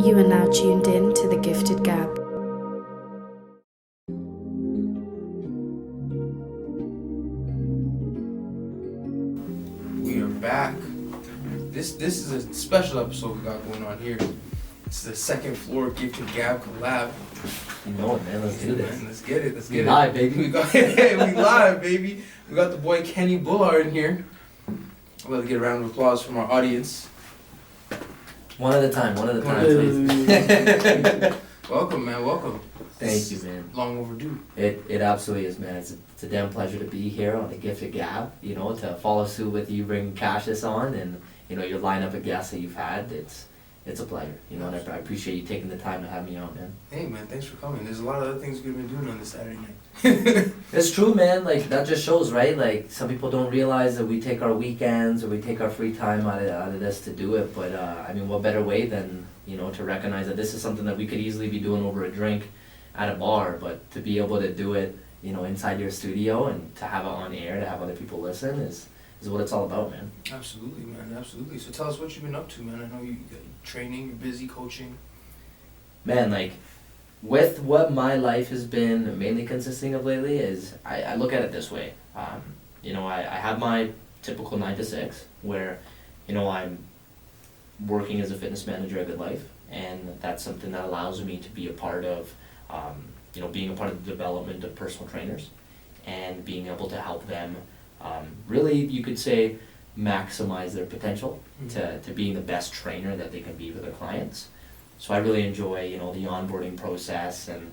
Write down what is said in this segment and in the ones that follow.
You are now tuned in to The Gifted Gab. We are back. This is a special episode we got going on here. It's the second floor Gifted Gab collab. You know it, man. Let's do this. Man, let's get it. We live, baby. We live, baby. We got the boy Kenny Bhullar in here. I'd love to get a round of applause from our audience. One at a time, please. Welcome, man. Welcome. Thank you, man. Long overdue. It absolutely is, man. It's a damn pleasure to be here on the Gifted Gab. You know, to follow suit with you, bring Qashus on, and you know your lineup of guests that you've had. It's a pleasure. You know, and I appreciate you taking the time to have me out, man. Hey, man. Thanks for coming. There's a lot of other things we've been doing on this Saturday night. It's true, man. Like that just shows, right? Like some people don't realize that we take our weekends or we take our free time out of this to do it. But I mean, what better way than to recognize that this is something that we could easily be doing over a drink at a bar, but to be able to do it, inside your studio and to have it on air, to have other people listen is what it's all about, man. Absolutely, man. Absolutely. So tell us what you've been up to, man. I know you got training, you're busy coaching. Man, like, with what my life has been mainly consisting of lately is, I look at it this way. I have my typical 9 to 6 where, I'm working as a fitness manager at GoodLife, and that's something that allows me to be a part of, being a part of the development of personal trainers and being able to help them really, you could say, maximize their potential to being the best trainer that they can be for their clients. So I really enjoy, the onboarding process and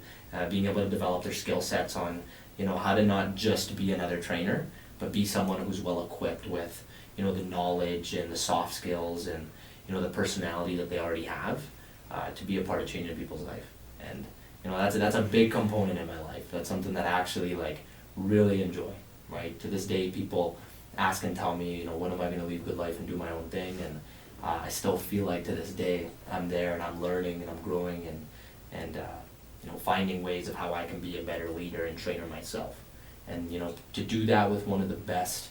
being able to develop their skill sets on, how to not just be another trainer, but be someone who's well equipped with, the knowledge and the soft skills and, the personality that they already have to be a part of changing people's life. And, that's a big component in my life. That's something that I actually really enjoy, right? To this day, people ask and tell me, when am I going to leave GoodLife and do my own thing? And I still feel like to this day I'm there and I'm learning and I'm growing and finding ways of how I can be a better leader and trainer myself. And to do that with one of the best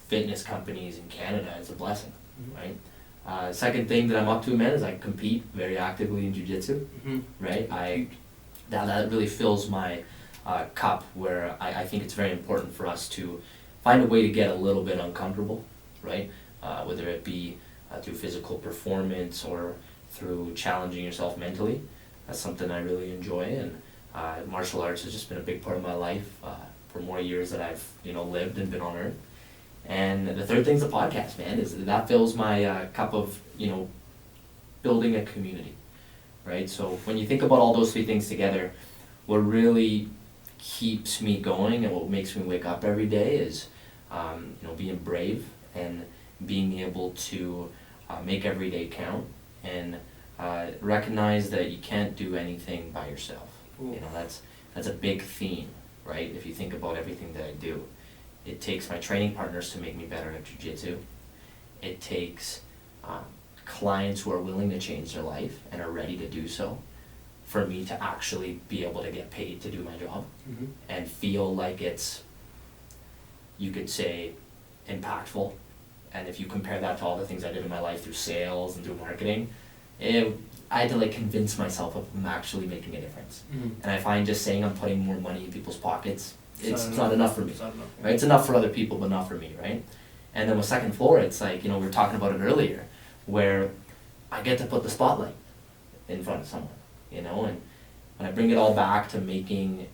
fitness companies in Canada is a blessing, right? Second thing that I'm up to, man, is I compete very actively in jiu-jitsu, right? That really fills my cup where I think it's very important for us to find a way to get a little bit uncomfortable, right? Whether it be through physical performance or through challenging yourself mentally. That's something I really enjoy, and martial arts has just been a big part of my life for more years that I've lived and been on earth. And the third thing's the podcast, man. That fills my cup of building a community, right? So when you think about all those three things together, what really keeps me going and what makes me wake up every day is being brave and being able to make every day count and recognize that you can't do anything by yourself. Ooh. That's a big theme, right? If you think about everything that I do, it takes my training partners to make me better at jiu-jitsu. It takes clients who are willing to change their life and are ready to do so for me to actually be able to get paid to do my job and feel like it's, you could say, impactful. And if you compare that to all the things I did in my life through sales and through marketing, I had to convince myself of I'm actually making a difference. And I find just saying I'm putting more money in people's pockets, it's not enough for me, right? It's enough for other people, but not for me, right? And then with second floor, it's we were talking about it earlier, where I get to put the spotlight in front of someone, and when I bring it all back to making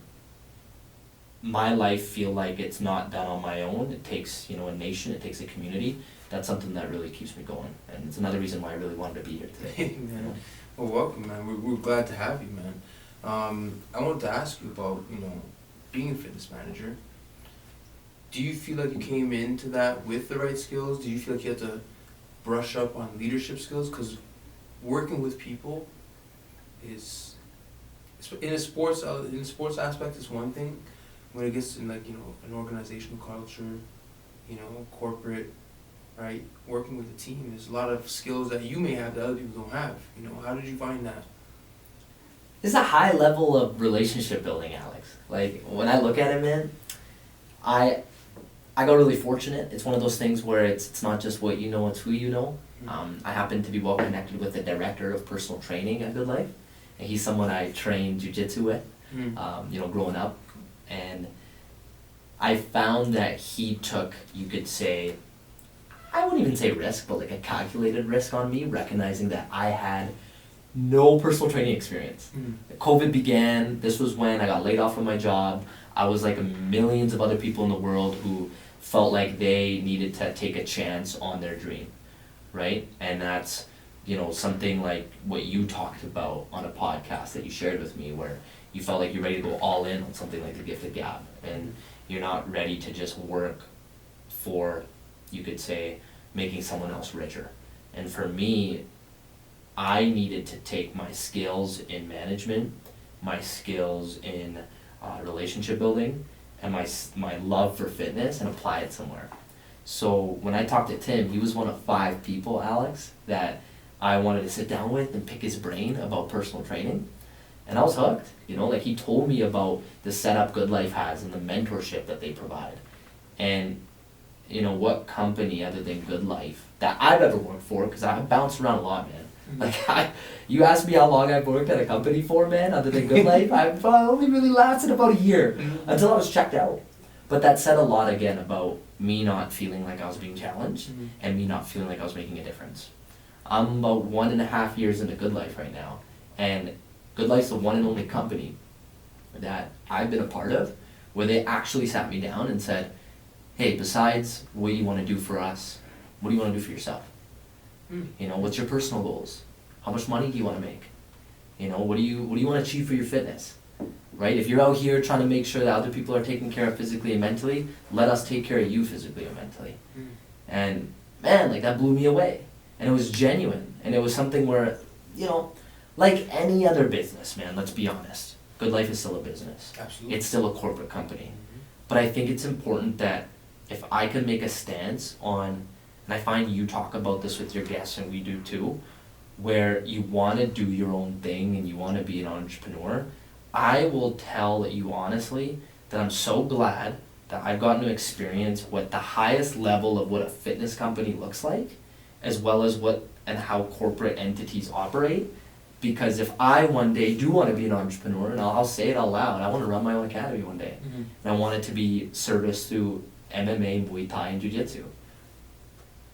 my life feel like it's not done on my own, it takes, a nation, it takes a community. That's something that really keeps me going. And it's another reason why I really wanted to be here today. Hey, man. Well, welcome, man. We're glad to have you, man. I wanted to ask you about, being a fitness manager. Do you feel like you came into that with the right skills? Do you feel like you had to brush up on leadership skills? Because working with people is, in a sports aspect, is one thing. When it gets in an organizational culture, corporate, right, working with a team, there's a lot of skills that you may have that other people don't have. How did you find that? It's a high level of relationship building, Alex. When I look at it, man, I got really fortunate. It's one of those things where it's not just what you know, it's who you know. I happen to be well connected with the director of personal training at GoodLife, and he's someone I trained jiu-jitsu with, growing up, and I found that he took, you could say, I wouldn't even say risk, but like a calculated risk on me, recognizing that I had no personal training experience. COVID began, this was when I got laid off from my job. I was like millions of other people in the world who felt like they needed to take a chance on their dream, right? And that's, something like what you talked about on a podcast that you shared with me, where you felt like you're ready to go all in on something like the gifted gab, and you're not ready to just work for, you could say, making someone else richer. And for me, I needed to take my skills in management, my skills in relationship building, and my love for fitness, and apply it somewhere. So when I talked to Tim, he was one of 5 people, Alex, that I wanted to sit down with and pick his brain about personal training. And I was hooked, like he told me about the setup GoodLife has and the mentorship that they provide. And what company other than GoodLife that I've ever worked for, because I've bounced around a lot, man. Like you asked me how long I've worked at a company for, man, other than GoodLife, I've only really lasted about a year until I was checked out. But that said a lot again about me not feeling like I was being challenged and me not feeling like I was making a difference. I'm about 1.5 years into GoodLife right now, and GoodLife's the one and only company that I've been a part of where they actually sat me down and said, hey, besides what you want to do for us, what do you want to do for yourself? What's your personal goals? How much money do you want to make? What do you want to achieve for your fitness? Right? If you're out here trying to make sure that other people are taken care of physically and mentally, let us take care of you physically and mentally. And man, like that blew me away. And it was genuine. And it was something where, like any other business, man, let's be honest. GoodLife is still a business. Absolutely. It's still a corporate company. But I think it's important that if I can make a stance on, and I find you talk about this with your guests, and we do too, where you want to do your own thing and you want to be an entrepreneur, I will tell you honestly that I'm so glad that I've gotten to experience what the highest level of what a fitness company looks like, as well as what and how corporate entities operate. Because if I one day do want to be an entrepreneur, and I'll say it out loud, I want to run my own academy one day. And I want it to be serviced through MMA, Muay Thai, and Jiu-Jitsu.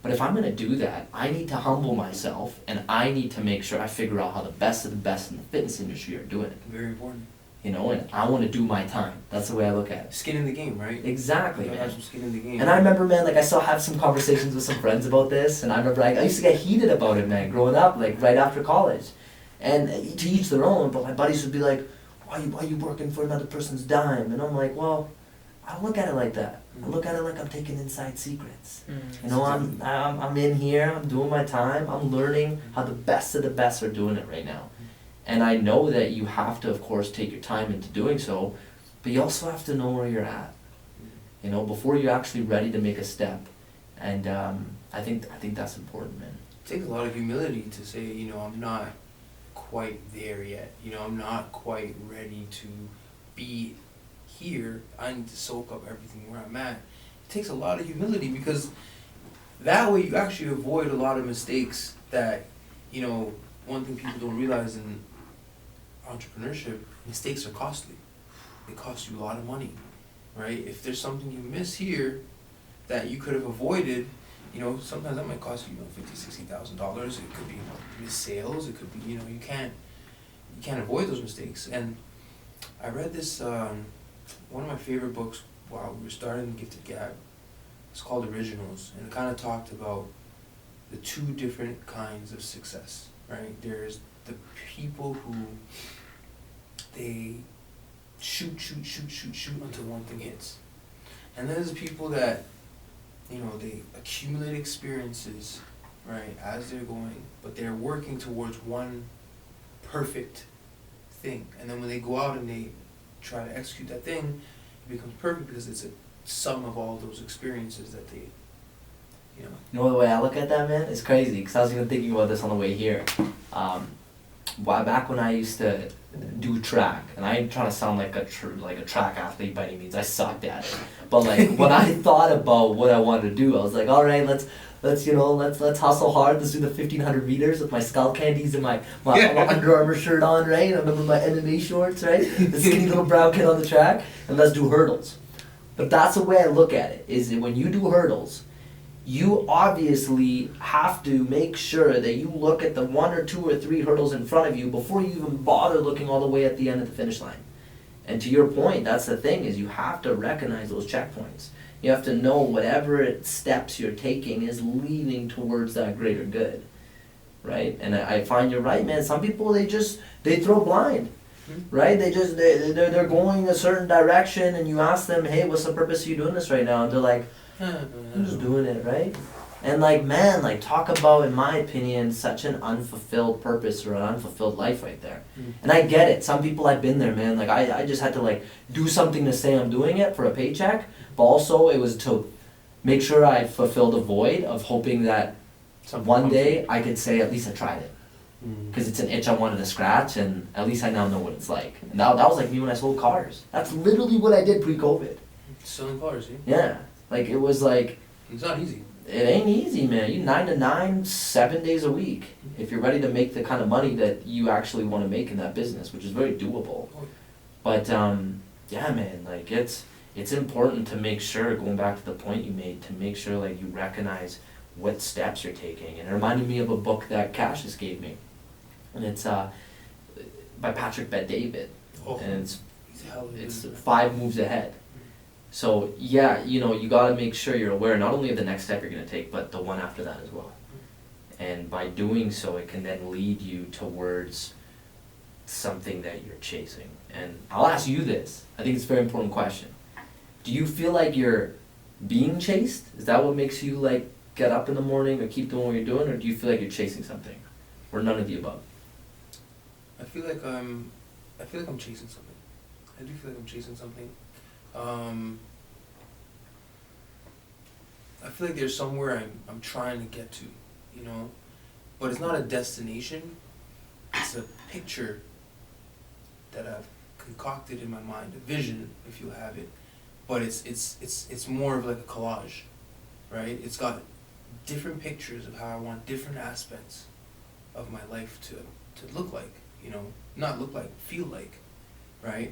But if I'm going to do that, I need to humble myself, and I need to make sure I figure out how the best of the best in the fitness industry are doing it. Very important. And I want to do my time. That's the way I look at it. Skin in the game, right? Exactly, You gotta man. have some skin in the game. And I remember, man, like I still have some conversations with some friends about this, and I remember I used to get heated about it, man, growing up, like right after college. And to each their own, but my buddies would be like, why are you working for another person's dime? And I'm like, well, I don't look at it like that. I look at it like I'm taking inside secrets. I'm in here, I'm doing my time, I'm learning how the best of the best are doing it right now. And I know that you have to, of course, take your time into doing so, but you also have to know where you're at, before you're actually ready to make a step. And I think that's important, man. It takes a lot of humility to say, I'm not quite there yet. I'm not quite ready to be here. I need to soak up everything where I'm at. It takes a lot of humility, because that way you actually avoid a lot of mistakes that, one thing people don't realize in entrepreneurship, mistakes are costly. They cost you a lot of money, right? If there's something you miss here that you could have avoided, sometimes that might cost you, $50,000-$60,000. It could be missed sales. It could be, you can't avoid those mistakes. And I read this, one of my favorite books while we were starting the Gifted Gab. It's called Originals, and it kind of talked about the 2 different kinds of success, right? There's the people who they shoot until one thing hits. And then there's the people that, they accumulate experiences, right, as they're going, but they're working towards one perfect thing. And then when they go out and they try to execute that thing, it becomes perfect because it's a sum of all those experiences that they, You know the way I look at that, man? It's crazy, because I was even thinking about this on the way here. Back when I used to do track, and I ain't trying to sound like a track athlete by any means, I sucked at it. But like when I thought about what I wanted to do, I was like, all right, let's hustle hard. Let's do the 1,500 meters with my skull candies and my Under Armour shirt on, right? I remember my MMA shorts, right? The skinny little brown kid on the track, and let's do hurdles. But that's the way I look at it, is that when you do hurdles, you obviously have to make sure that you look at the 1 or 2 or 3 hurdles in front of you before you even bother looking all the way at the end of the finish line. And to your point, that's the thing, is you have to recognize those checkpoints. You have to know whatever steps you're taking is leading towards that greater good, right? And I find you're right, man. Some people, they throw blind, right? They're going a certain direction, and you ask them, hey, what's the purpose of you doing this right now? And they're like, I'm just doing it, right? And like, man, like, talk about, in my opinion, such an unfulfilled purpose or an unfulfilled life right there. And I get it. Some people, I've been there, man. Like, I just had to, like, do something to say I'm doing it for a paycheck, but also it was to make sure I fulfilled a void of hoping that one day I could say, at least I tried it. Because it's an itch I wanted to scratch, and at least I now know what it's like. And that was like me when I sold cars. That's literally what I did pre-COVID. Selling cars, Yeah. Like, it was like... It's not easy. It ain't easy, man. You 9 to 9, 7 days a week. If you're ready to make the kind of money that you actually want to make in that business, which is very doable. But yeah, man, like, it's important to make sure, going back to the point you made, to make sure, like, you recognize what steps you're taking. And it reminded me of a book that Qashus gave me, and it's by Patrick Bet-David, and it's 5 Moves Ahead. So yeah, you gotta make sure you're aware not only of the next step you're gonna take, but the one after that as well. And by doing so, it can then lead you towards something that you're chasing. And I'll ask you this, I think it's a very important question. Do you feel like you're being chased? Is that what makes you, like, get up in the morning or keep doing what you're doing, or do you feel like you're chasing something? Or none of the above? I feel like I'm chasing something. I do feel like I'm chasing something. I feel like there's somewhere I'm trying to get to, but it's not a destination. It's a picture that I've concocted in my mind, a vision, if you have it. But it's more of like a collage, right? It's got different pictures of how I want different aspects of my life to look like, not look like, feel like, right?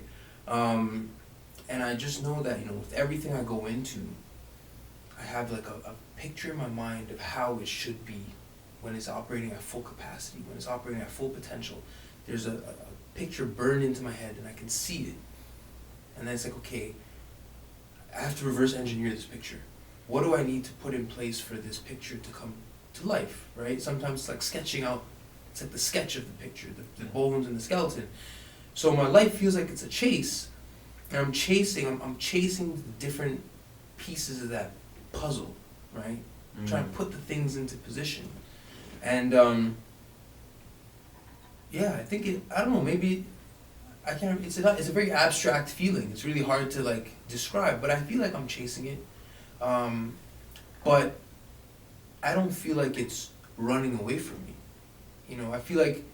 And I just know that, with everything I go into, I have like a picture in my mind of how it should be when it's operating at full capacity, when it's operating at full potential. There's a picture burned into my head, and I can see it. And then it's like, okay, I have to reverse engineer this picture. What do I need to put in place for this picture to come to life, right? Sometimes it's like sketching out, it's like the sketch of the picture, the bones and the skeleton. So my life feels like it's a chase. And I'm chasing the different pieces of that puzzle, right? I'm trying to put the things into position. And yeah, I think I don't know, maybe I can't, it's a very abstract feeling. It's really hard to, like, describe, but I feel like I'm chasing it. But I don't feel like it's running away from me. I feel like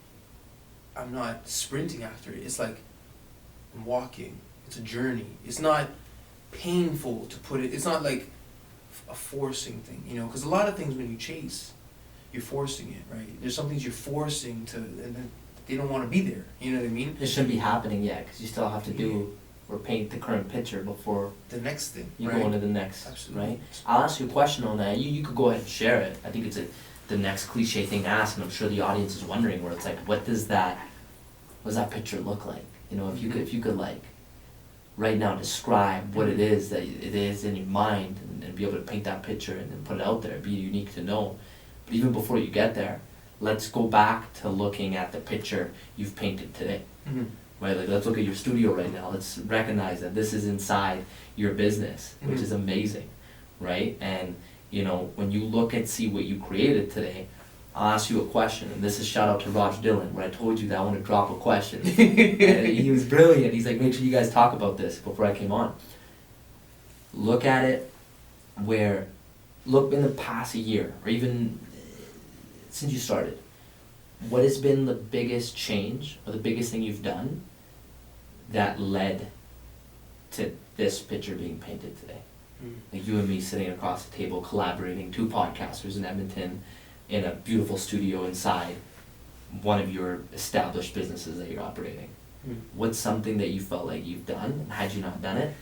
I'm not sprinting after it. It's like I'm walking. It's a journey. It's not painful to put it. It's not like a forcing thing, because a lot of things when you chase, you're forcing it, right? There's some things you're forcing to, and then they don't want to be there. You know what I mean? It shouldn't be happening yet, because you still have to do or paint the current picture before the next thing. You go into the next. Absolutely. Right? I'll ask you a question on that. You could go ahead and share it. I think it's the next cliche thing to ask, and I'm sure the audience is wondering, where it's like, what does that picture look like? If you could like right now describe what it is that it is in your mind, and be able to paint that picture and then put it out there, be unique to know. But even before you get there, let's go back to looking at the picture you've painted today. Right? Like, let's look at your studio right now. Let's recognize that this is inside your business, which is amazing, right? And when you look and see what you created today, I'll ask you a question, and this is shout out to Raj Dillon, where I told you that I want to drop a question. And he was brilliant. He's like, make sure you guys talk about this before I came on. Look at it look in the past year, or even since you started, what has been the biggest change, or the biggest thing you've done that led to this picture being painted today? Like you and me sitting across the table collaborating, two podcasters in Edmonton in a beautiful studio inside one of your established businesses that you're operating. What's something that you felt like you've done, and had you not done it,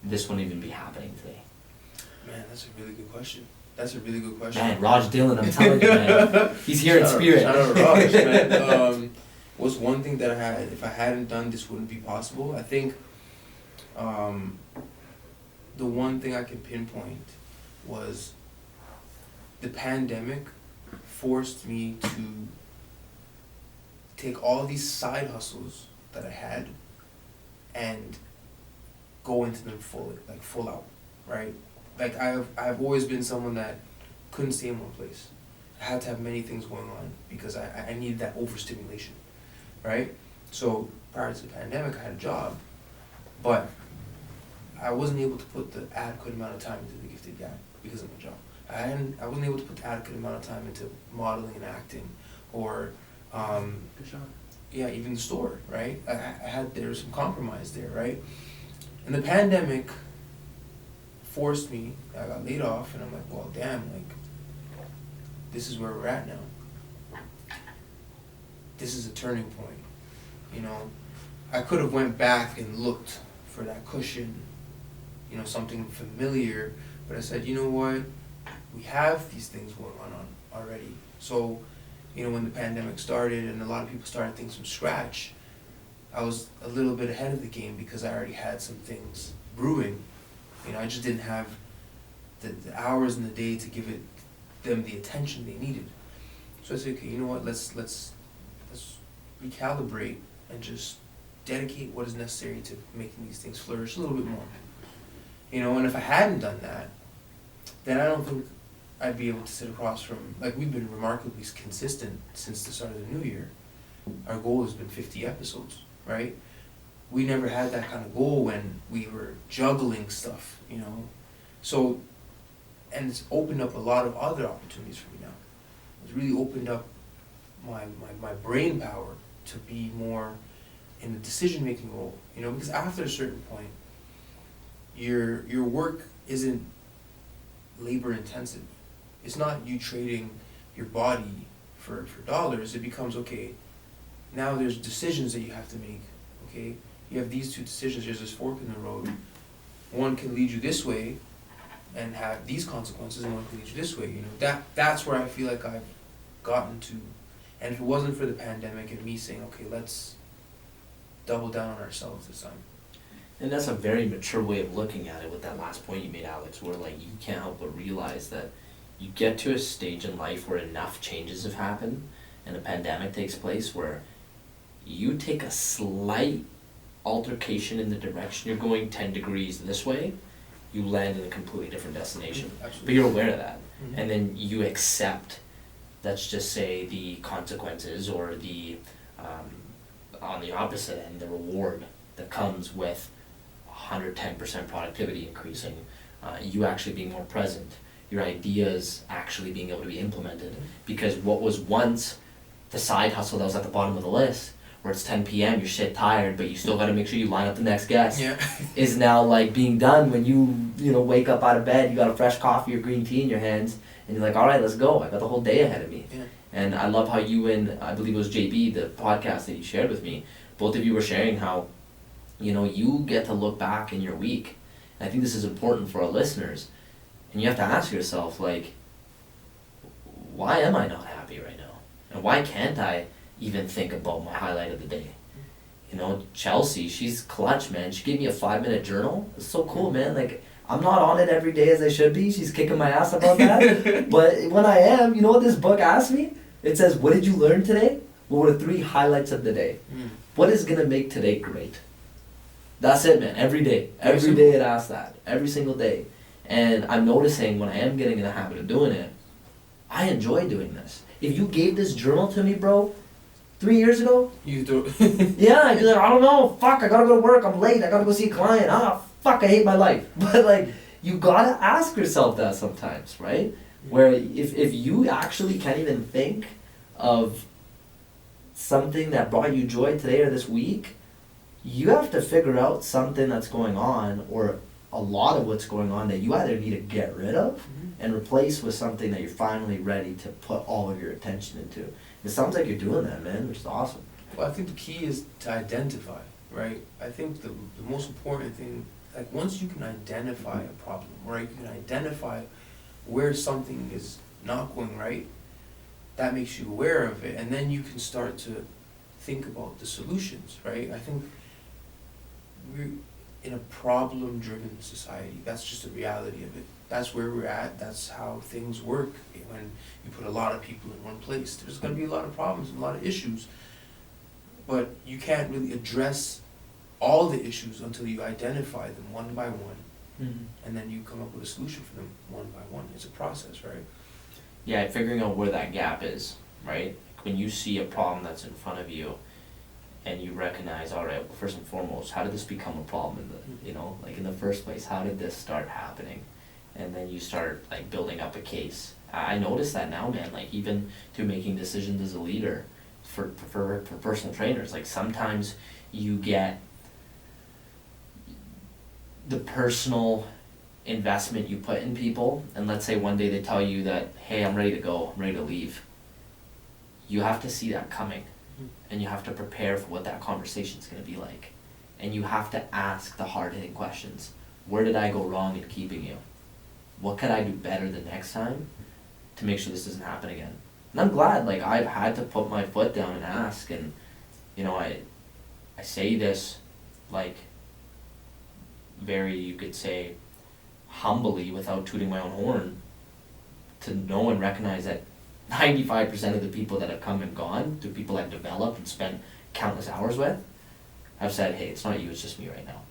this wouldn't even be happening today? Man, that's a really good question. Man, Raj Dillon, I'm telling you, man. He's here in spirit. Shout out Raj, man. What's one thing that if I hadn't done, this wouldn't be possible? I think the one thing I can pinpoint was the pandemic forced me to take all these side hustles that I had and go into them full out, right? Like I've always been someone that couldn't stay in one place. I had to have many things going on because I needed that overstimulation, right? So prior to the pandemic, I had a job, but I wasn't able to put the adequate amount of time into the Gifted Gab because of my job. I wasn't able to put the adequate amount of time into modeling and acting, or Good job. yeah, even the store, right? There was some compromise there, right? And the pandemic forced me. I got laid off, and I'm like, well, damn, like this is where we're at now. This is a turning point, you know. I could have went back and looked for that cushion, you know, something familiar, but I said, you know what, we have these things going on already. So, you know, when the pandemic started and a lot of people started things from scratch, I was a little bit ahead of the game because I already had some things brewing. You know, I just didn't have the hours in the day to give them the attention they needed. So I said, okay, you know what, let's recalibrate and just dedicate what is necessary to making these things flourish a little bit more. You know, and if I hadn't done that, then I don't think I'd be able to sit across from, like, we've been remarkably consistent since the start of the new year. Our goal has been 50 episodes, right? We never had that kind of goal when we were juggling stuff, you know? So, and it's opened up a lot of other opportunities for me now. It's really opened up my brain power to be more in the decision-making role, you know, because after a certain point, your work isn't labor-intensive. It's not you trading your body for dollars. It becomes, okay, now there's decisions that you have to make, okay? You have these two decisions, there's this fork in the road. One can lead you this way and have these consequences, and one can lead you this way, you know? That's where I feel like I've gotten to. And if it wasn't for the pandemic and me saying, okay, let's double down on ourselves this time. And that's a very mature way of looking at it with that last point you made, Alex, where like you can't help but realize that you get to a stage in life where enough changes have happened and a pandemic takes place where you take a slight altercation in the direction you're going 10 degrees this way, you land in a completely different destination. Absolutely. But you're aware of that. Mm-hmm. And then you accept, let's just say, the consequences or the, on the opposite end, the reward that comes with 110% productivity increasing, you actually being more present, your ideas actually being able to be implemented. Because what was once the side hustle that was at the bottom of the list, where it's 10 p.m., you're shit tired, but you still got to make sure you line up the next guest, Yeah. is now like being done when you know, wake up out of bed, you got a fresh coffee or green tea in your hands, and you're like, all right, let's go. I got the whole day ahead of me. Yeah. And I love how you and, I believe it was JB, the podcast that you shared with me, both of you were sharing how, you know, you get to look back in your week. And I think this is important for our listeners. And you have to ask yourself, like, why am I not happy right now? And why can't I even think about my highlight of the day? You know, Chelsea, she's clutch, man. She gave me a 5-minute journal. It's so cool, man. Like, I'm not on it every day as I should be. She's kicking my ass about that. But when I am, you know what this book asks me? It says, what did you learn today? What were the 3 highlights of the day? What is going to make today great? That's it, man. Every day. Every day it asks that. Every single day. And I'm noticing when I am getting in the habit of doing it, I enjoy doing this. If you gave this journal to me, bro, 3 years ago, You do. yeah, I'd be like, I don't know, fuck, I gotta go to work, I'm late, I gotta go see a client, fuck, I hate my life. But like, you gotta ask yourself that sometimes, right? Where if you actually can't even think of something that brought you joy today or this week, you have to figure out something that's going on or a lot of what's going on that you either need to get rid of Mm-hmm. and replace with something that you're finally ready to put all of your attention into. It sounds like you're doing that, man, which is awesome. Well, I think the key is to identify, right? I think the most important thing, like once you can identify a problem, right? You can identify where something is not going right, that makes you aware of it, and then you can start to think about the solutions, right? I think we're in a problem-driven society. That's just the reality of it. That's where we're at. That's how things work. When you put a lot of people in one place, there's going to be a lot of problems and a lot of issues. But you can't really address all the issues until you identify them one by one, and then you come up with a solution for them one by one. It's a process, right? Yeah, figuring out where that gap is, right? When you see a problem that's in front of you, and you recognize, all right, well, first and foremost, how did this become a problem in the, you know, like in the first place? How did this start happening? And then you start like building up a case. I notice that now, man. Like even through making decisions as a leader for personal trainers, like sometimes you get the personal investment you put in people, and let's say one day they tell you that, hey, I'm ready to go, I'm ready to leave. You have to see that coming, and you have to prepare for what that conversation's going to be like, and you have to ask the hard-hitting questions. Where did I go wrong in keeping you? What could I do better the next time to make sure this doesn't happen again? And I'm glad, like, I've had to put my foot down and ask, and, you know, I say this, like, very, you could say, humbly, without tooting my own horn, to know and recognize that 95% of the people that have come and gone, the people I've developed and spent countless hours with, have said, hey, it's not you, it's just me right now.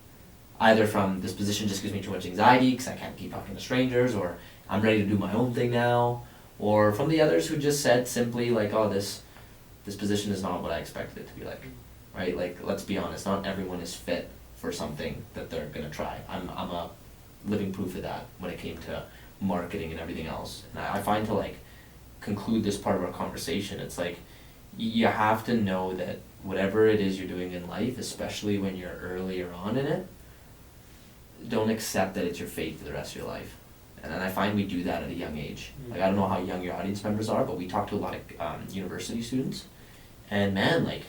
Either from this position just gives me too much anxiety because I can't keep talking to strangers, or I'm ready to do my own thing now, or from the others who just said simply like, oh, this position is not what I expected it to be like, right? Like, let's be honest, not everyone is fit for something that they're gonna try. I'm a living proof of that when it came to marketing and everything else. And I find to like conclude this part of our conversation, it's like you have to know that whatever it is you're doing in life, especially when you're earlier on in it, don't accept that it's your fate for the rest of your life. And I find we do that at a young age. Like, I don't know how young your audience members are, but we talk to a lot of university students. And man, like,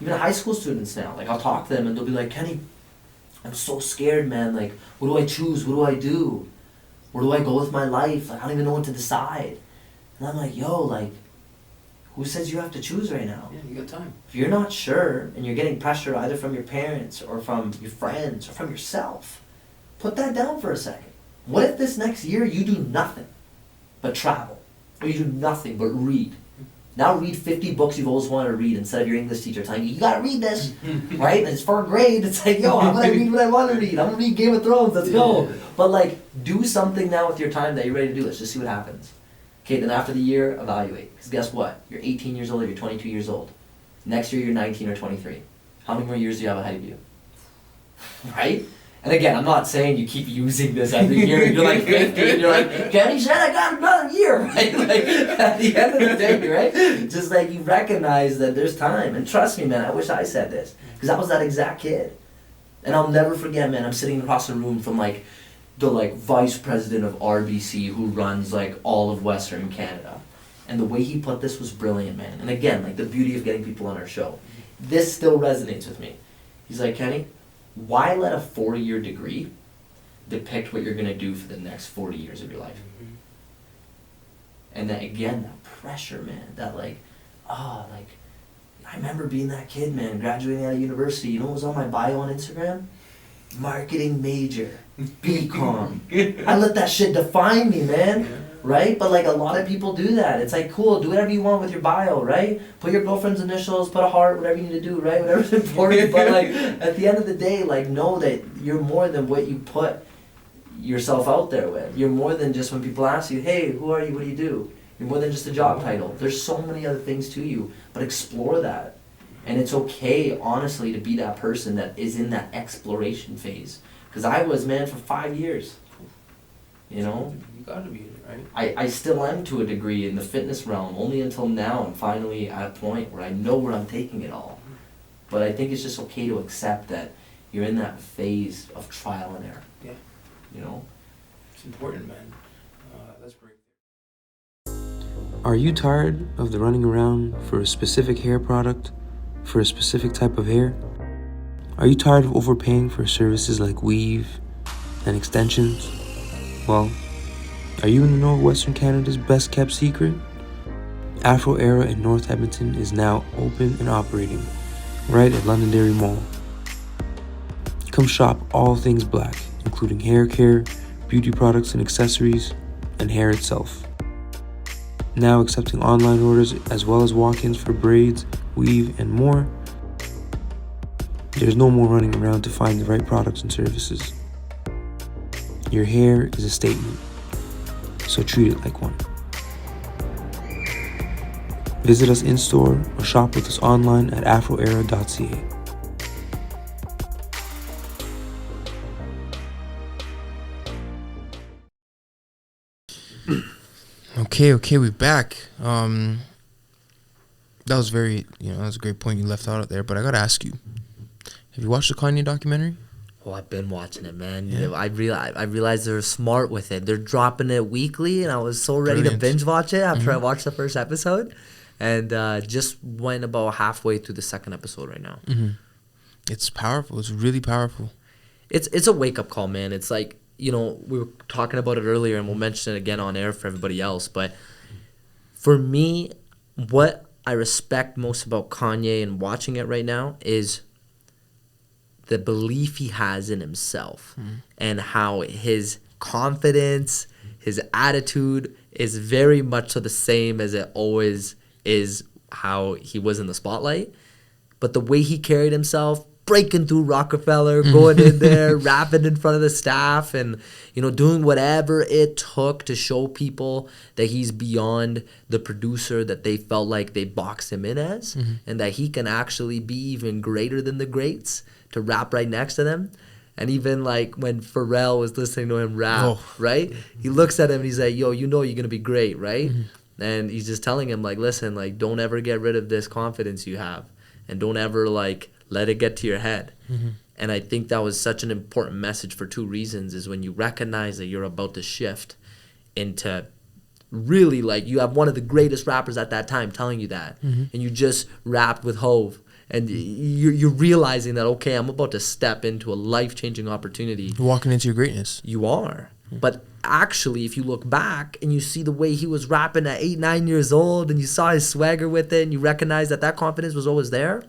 even high school students now, like, I'll talk to them and they'll be like, Kenny, I'm so scared, man. Like, what do I choose? What do I do? Where do I go with my life? Like, I don't even know what to decide. And I'm like, yo, like, who says you have to choose right now? Yeah, you got time. If you're not sure and you're getting pressure either from your parents or from your friends or from yourself, put that down for a second. What if this next year you do nothing but travel? Or you do nothing but read? Now read 50 books you've always wanted to read instead of your English teacher telling you, you gotta read this, right? And it's for a grade. It's like, yo, I'm gonna read what I want to read. I'm gonna read Game of Thrones, let's go. But like, do something now with your time that you're ready to do. Let's just see what happens. Okay, then after the year, evaluate. Because guess what? You're 18 years old or you're 22 years old. Next year you're 19 or 23. How many more years do you have ahead of you? Right? And again, I'm not saying you keep using this every year. You're like 50 and you're like, Kenny said I got another year, right? Like, at the end of the day, right? Just like you recognize that there's time. And trust me, man, I wish I said this. Because I was that exact kid. And I'll never forget, man, I'm sitting across the room from like the like vice president of RBC who runs like all of Western Canada. And the way he put this was brilliant, man. And again, like the beauty of getting people on our show. This still resonates with me. He's like, Kenny, why let a 4-year degree depict what you're going to do for the next 40 years of your life? Mm-hmm. And that, again, that pressure, man, that like, like, I remember being that kid, man, graduating out of university. You know what was on my bio on Instagram? Marketing major, BCom. I let that shit define me, man. Yeah. Right? But like a lot of people do that. It's like, cool, do whatever you want with your bio, right? Put your girlfriend's initials, put a heart, whatever you need to do, right? Whatever's important. But like at the end of the day, like know that you're more than what you put yourself out there with. You're more than just when people ask you, hey, who are you, what do you do? You're more than just a job title. There's so many other things to you, but explore that. And it's okay, honestly, to be that person that is in that exploration phase. Because I was, man, for 5 years. You know? You gotta be in it, right? I still am to a degree in the fitness realm, only until now I'm finally at a point where I know where I'm taking it all. But I think it's just okay to accept that you're in that phase of trial and error. Yeah. you know. It's important, man. Let's break. Are you tired of the running around for a specific hair product, for a specific type of hair? Are you tired of overpaying for services like weave and extensions? Well, are you in the know of Western Canada's best kept secret? Afro Era in North Edmonton is now open and operating right at Londonderry Mall. Come shop all things black, including hair care, beauty products and accessories, and hair itself. Now accepting online orders as well as walk-ins for braids, weave, and more. There's no more running around to find the right products and services. Your hair is a statement, so treat it like one. Visit us in-store or shop with us online at afroera.ca. Okay, we're back. That was very, that was a great point you left out there, but I gotta ask you, have you watched the Kanye documentary? Oh, I've been watching it, man. Yeah. I realized they're smart with it. They're dropping it weekly, and I was so ready Brilliant. to binge watch it after I watched the first episode, and just went about halfway through the second episode right now. It's powerful. It's really powerful. It's a wake up call, man. It's like, we were talking about it earlier, and we'll mention it again on air for everybody else. But for me, what I respect most about Kanye and watching it right now is the belief he has in himself and how his confidence, his attitude is very much so the same as it always is how he was in the spotlight. But the way he carried himself, breaking through Rockefeller, going in there, rapping in front of the staff, and doing whatever it took to show people that he's beyond the producer that they felt like they boxed him in as, and that he can actually be even greater than the greats, to rap right next to them. And even like when Pharrell was listening to him rap, right? He looks at him and he's like, yo, you're gonna be great, right? And he's just telling him, like, listen, like, don't ever get rid of this confidence you have, and don't ever like let it get to your head. And I think that was such an important message for two reasons. Is when you recognize that you're about to shift into really, like, you have one of the greatest rappers at that time telling you that, and you just rapped with Hove, and you're realizing that, okay, I'm about to step into a life-changing opportunity. You're walking into your greatness. You are. But actually, if you look back and you see the way he was rapping at 8-9 years old, and you saw his swagger with it, and you recognize that confidence was always there,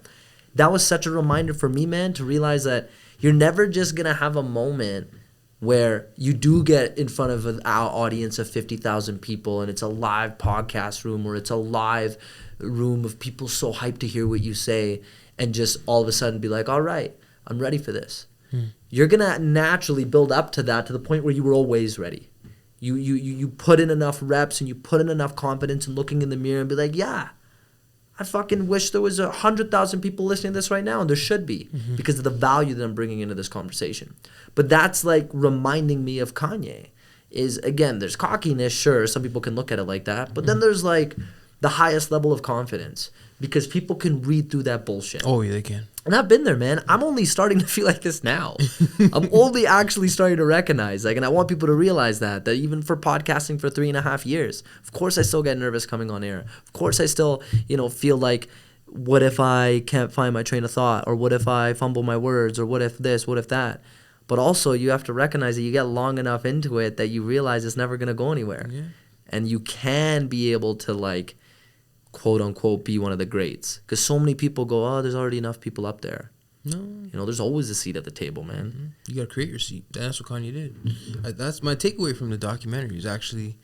that was such a reminder for me, man, to realize that you're never just going to have a moment where you do get in front of an audience of 50,000 people, and it's a live podcast room, or it's a live room of people so hyped to hear what you say, and just all of a sudden be like, all right, I'm ready for this. You're going to naturally build up to that, to the point where you were always ready. You put in enough reps, and you put in enough confidence in looking in the mirror and be like, yeah, I fucking wish there was 100,000 people listening to this right now, and there should be, because of the value that I'm bringing into this conversation. But that's like reminding me of Kanye. Is, again, there's cockiness, sure, some people can look at it like that, but then there's like the highest level of confidence, because people can read through that bullshit. Oh, yeah, they can. And I've been there, man. I'm only starting to feel like this now. I'm only actually starting to recognize, like, and I want people to realize that even for podcasting for 3.5 years, of course I still get nervous coming on air. Of course I still, feel like, what if I can't find my train of thought, or what if I fumble my words, or what if this, what if that? But also you have to recognize that you get long enough into it that you realize it's never going to go anywhere. Yeah. And you can be able to, like, quote unquote, be one of the greats. Because so many people go, oh, there's already enough people up there. No. There's always a seat at the table, man. You got to create your seat. That's what Kanye did. That's my takeaway from the documentary, is actually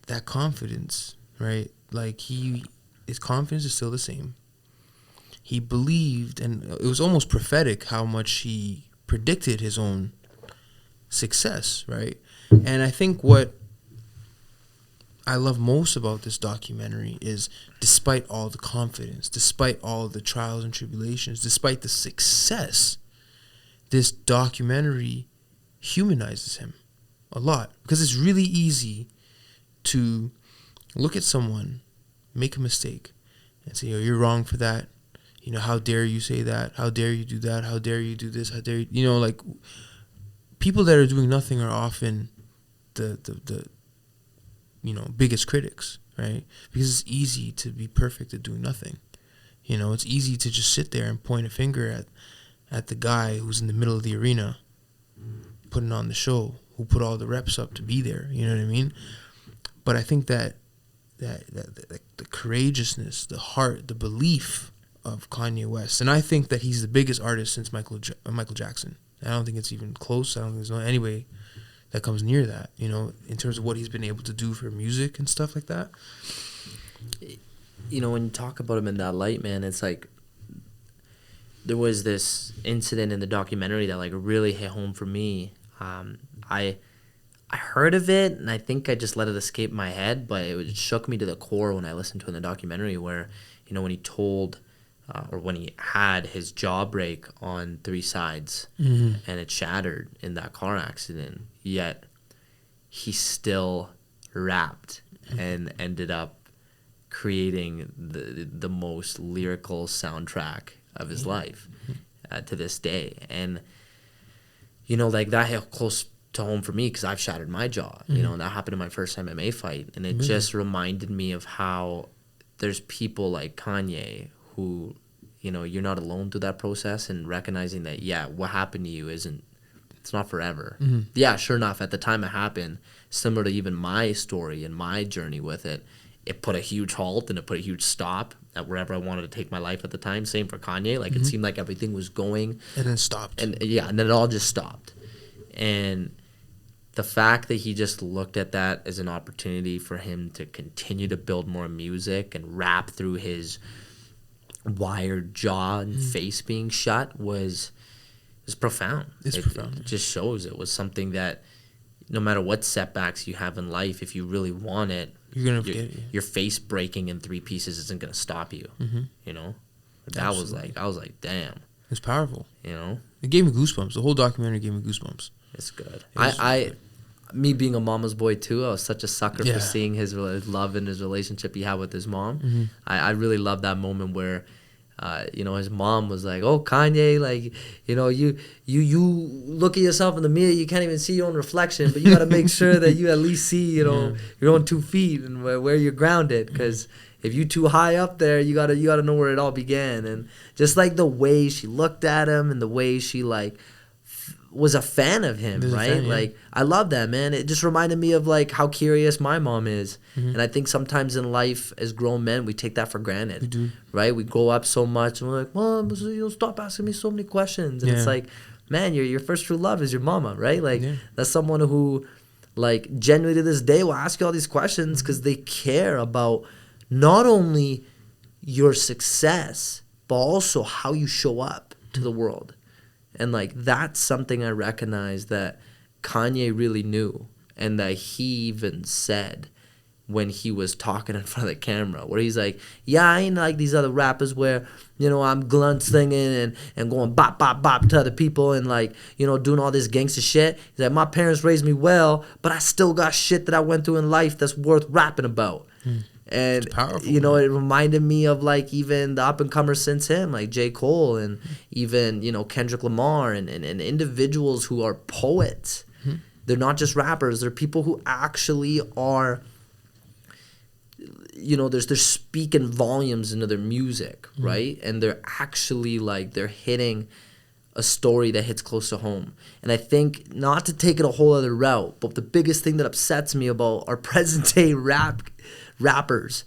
that confidence, right? Like, his confidence is still the same. He believed, and it was almost prophetic how much he predicted his own success, right? And I think what I love most about this documentary is, despite all the confidence, despite all the trials and tribulations, despite the success, this documentary humanizes him a lot. Because it's really easy to look at someone, make a mistake, and say, oh, you're wrong for that. How dare you say that? How dare you do that? How dare you do this? How dare you? people that are doing nothing are often the biggest critics, right? Because it's easy to be perfect at doing nothing. It's easy to just sit there and point a finger at the guy who's in the middle of the arena putting on the show, who put all the reps up to be there. You know what I mean? But I think that the courageousness, the heart, the belief of Kanye West, and I think that he's the biggest artist since Michael Jackson. I don't think it's even close. I don't think there's any way that comes near that, in terms of what he's been able to do for music and stuff like that. When you talk about him in that light, man, it's like there was this incident in the documentary that like really hit home for me. I heard of it and I think I just let it escape my head, but it shook me to the core when I listened to it in the documentary where, when he told or when he had his jaw break on 3 sides and it shattered in that car accident, yet he still rapped and ended up creating the most lyrical soundtrack of his life to this day. And like that hit close to home for me because I've shattered my jaw, and that happened in my first MMA fight, and it just reminded me of how there's people like Kanye who, you're not alone through that process, and recognizing that, what happened to you it's not forever. Yeah, sure enough, at the time it happened, similar to even my story and my journey with it, it put a huge halt and it put a huge stop at wherever I wanted to take my life at the time. Same for Kanye. Like, it seemed like everything was going. And then stopped. And then it all just stopped. And the fact that he just looked at that as an opportunity for him to continue to build more music and rap through his wired jaw and face being shut was profound. It's profound. It just shows it was something that no matter what setbacks you have in life, if you really want it, your face breaking in 3 pieces isn't going to stop you. That was like, I was like, damn. It's powerful. It gave me goosebumps. The whole documentary gave me goosebumps. It's good. Me being a mama's boy too, I was such a sucker for seeing his love and his relationship he had with his mom. I really loved that moment where, his mom was like, "Oh, Kanye, like, you look at yourself in the mirror, you can't even see your own reflection, but you got to make sure that you at least see, your own 2 feet and where you're grounded, because if you too high up there, you gotta know where it all began." And just like the way she looked at him and the way she like was a fan of him, right? Like, I love that, man. It just reminded me of like how curious my mom is. And I think sometimes in life as grown men, we take that for granted. We do. Right? We grow up so much and we're like, "Mom, stop asking me so many questions." And it's like, man, your first true love is your mama, right? Like, that's someone who, like, genuinely to this day will ask you all these questions because they care about not only your success, but also how you show up to the world. And, like, that's something I recognize that Kanye really knew, and that he even said when he was talking in front of the camera, where he's like, I ain't like these other rappers where, I'm glunt slinging and going bop, bop, bop to other people and, like, doing all this gangster shit. He's like, my parents raised me well, but I still got shit that I went through in life that's worth rapping about. And, powerful, it reminded me of, like, even the up-and-comers since him, like J. Cole and even, Kendrick Lamar and individuals who are poets. They're not just rappers. They're people who actually are, they're speaking volumes into their music, right? And they're actually, like, they're hitting a story that hits close to home. And I think, not to take it a whole other route, but the biggest thing that upsets me about our present-day rappers,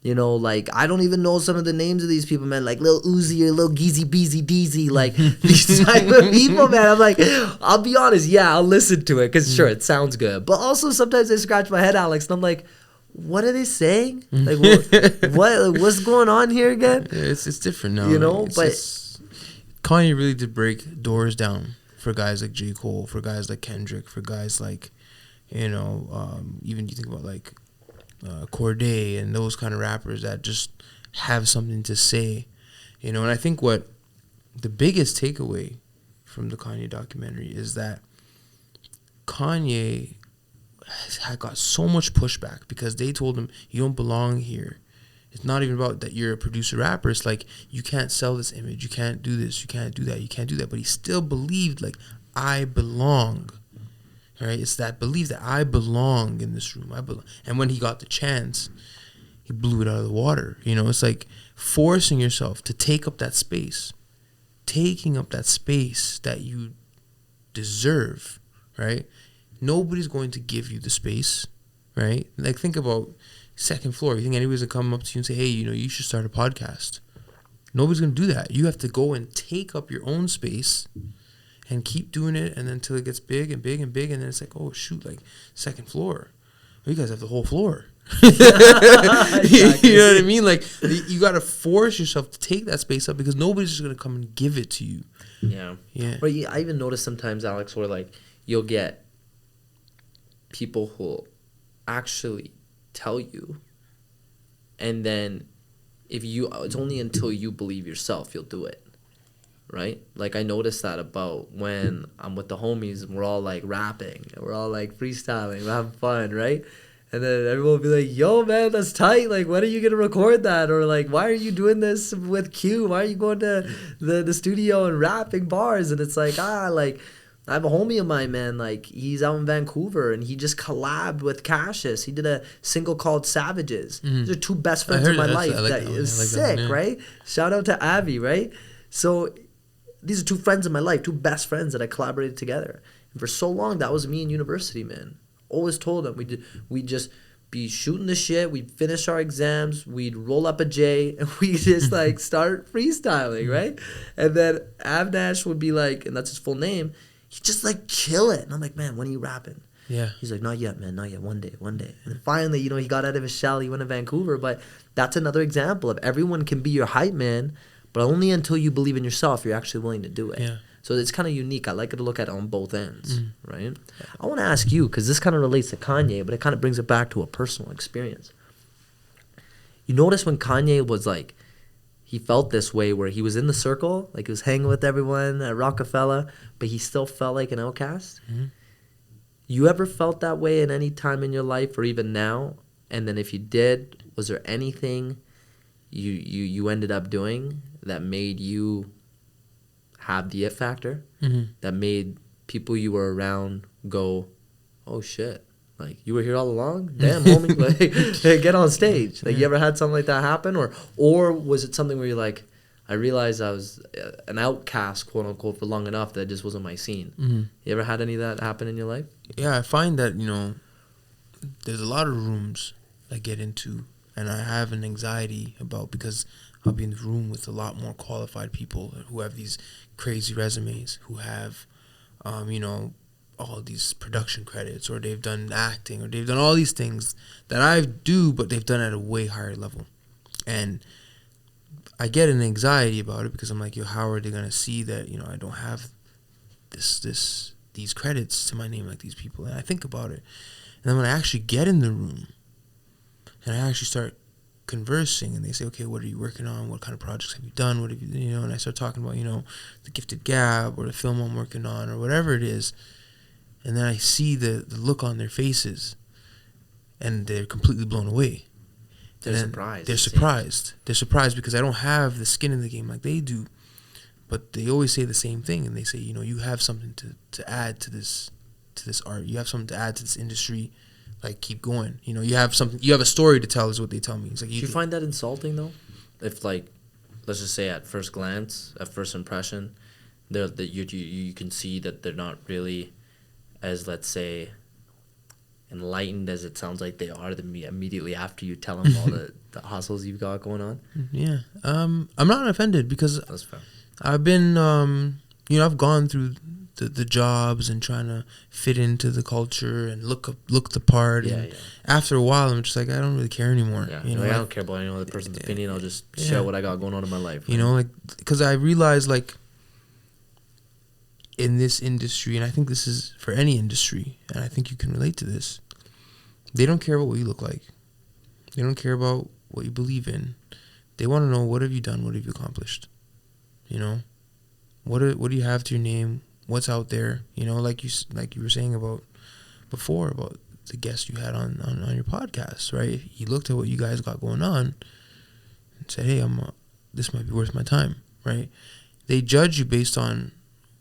like, I don't even know some of the names of these people, man, like Lil Uzi or Lil Geezy Beezy Deezy, like, these type of people, man. I'm like, I'll be honest, I'll listen to it, because sure, it sounds good, but also sometimes I scratch my head, Alex, and I'm like, what are they saying? Like, what's going on here again? It's different now. But Kanye really did break doors down for guys like J. Cole, for guys like Kendrick, for guys like, even you think about, like, Corday and those kind of rappers that just have something to say, and I think what the biggest takeaway from the Kanye documentary is that Kanye had got so much pushback because they told him, you don't belong here. It's not even about that you're a producer rapper. It's like, you can't sell this image, you can't do this, you can't do that, you can't do that. But he still believed, like, I belong. Right? It's that belief that I belong in this room. And when he got the chance, he blew it out of the water. You know, it's like forcing yourself to take up that space. Taking up that space that you deserve, right? Nobody's going to give you the space, right? Like, think about second floor. You think anybody's going to come up to you and say, hey, you know, you should start a podcast? Nobody's going to do that. You have to go and take up your own space and keep doing it, and then until it gets big and big and big, and then it's like, oh, shoot, like, second floor. Oh, you guys have the whole floor. Exactly. You know what I mean? Like, you got to force yourself to take that space up because nobody's just going to come and give it to you. Yeah. Yeah. But I even notice sometimes, Alex, where, like, you'll get people who'll actually tell you, and then it's only until you believe yourself you'll do it. Right? Like, I noticed that about when I'm with the homies and we're all, like, rapping and we're all, like, freestyling, we're having fun, right? And then everyone will be like, yo, man, that's tight. Like, when are you going to record that? Or, like, why are you doing this with Q? Why are you going to the studio and rapping bars? And it's like, like, I have a homie of mine, man. Like, he's out in Vancouver and he just collabed with Qashus. He did a single called Savages. These are two best friends in my life. That is sick, right? Shout out to Avi, right? So these are two friends in my life, two best friends that I collaborated together. And for so long, that was me in university, man. Always told them we'd just be shooting the shit. We'd finish our exams. We'd roll up a J and we just like start freestyling, right? And then Avnash would be like, and that's his full name, he'd just like kill it. And I'm like, man, when are you rapping? Yeah. He's like, not yet, man, not yet. One day. And then finally, you know, he got out of his shell. He went to Vancouver. But that's another example of everyone can be your hype man, but only until you believe in yourself, you're actually willing to do it. Yeah. So it's kind of unique. I like to look at it on both ends, right? I want to ask you, because this kind of relates to Kanye, but it kind of brings it back to a personal experience. You notice when Kanye was like, he felt this way where he was in the circle, like he was hanging with everyone at Rockefeller, but he still felt like an outcast? You ever felt that way at any time in your life or even now? And then if you did, was there anything you ended up doing that made you have the it factor, that made people you were around go, oh shit, like you were here all along? Damn, homie, like get on stage. Like, you ever had something like that happen? Or was it something where you're like, I realized I was an outcast, quote unquote, for long enough that it just wasn't my scene? You ever had any of that happen in your life? Yeah, I find that, you know, there's a lot of rooms I get into and I have an anxiety about, because I'll be in the room with a lot more qualified people who have these crazy resumes, who have, you know, all these production credits, or they've done acting, or they've done all these things that I do, but they've done at a way higher level. And I get an anxiety about it because I'm like, yo, how are they going to see that, you know, I don't have these credits to my name like these people? And I think about it. And then when I actually get in the room and I actually start conversing, and they say, okay, what are you working on? What kind of projects have you done? What have you know? And I start talking about, you know, the Gifted Gab or the film I'm working on or whatever it is. And then I see the look on their faces, and they're completely blown away. They're surprised. They're surprised. They're surprised because I don't have the skin in the game like they do. But they always say the same thing, and they say, you know, you have something to add to this art. You have something to add to this industry. Like, keep going. You know, you have a story to tell, is what they tell me. It's like, do you find that insulting though? If, like, let's just say at first glance, at first impression, you can see that they're not really as, let's say, enlightened as it sounds like they are immediately after you tell them all the hustles you've got going on? Yeah. I'm not offended because That's fair. I've been, you know, I've gone through the jobs and trying to fit into the culture and look the part. Yeah, and yeah. After a while, I'm just like, I don't really care anymore. Yeah, you know, like, I don't care about any other person's opinion. I'll just share what I got going on in my life. Right? You know, like, because I realize, like, in this industry, and I think this is for any industry, and I think you can relate to this, they don't care about what you look like. They don't care about what you believe in. They want to know, what have you done? What have you accomplished? You know, what do you have to your name? What's out there? You know, like you were saying about before, about the guest you had on your podcast, right? He looked at what you guys got going on and said, hey, this might be worth my time, right? They judge you based on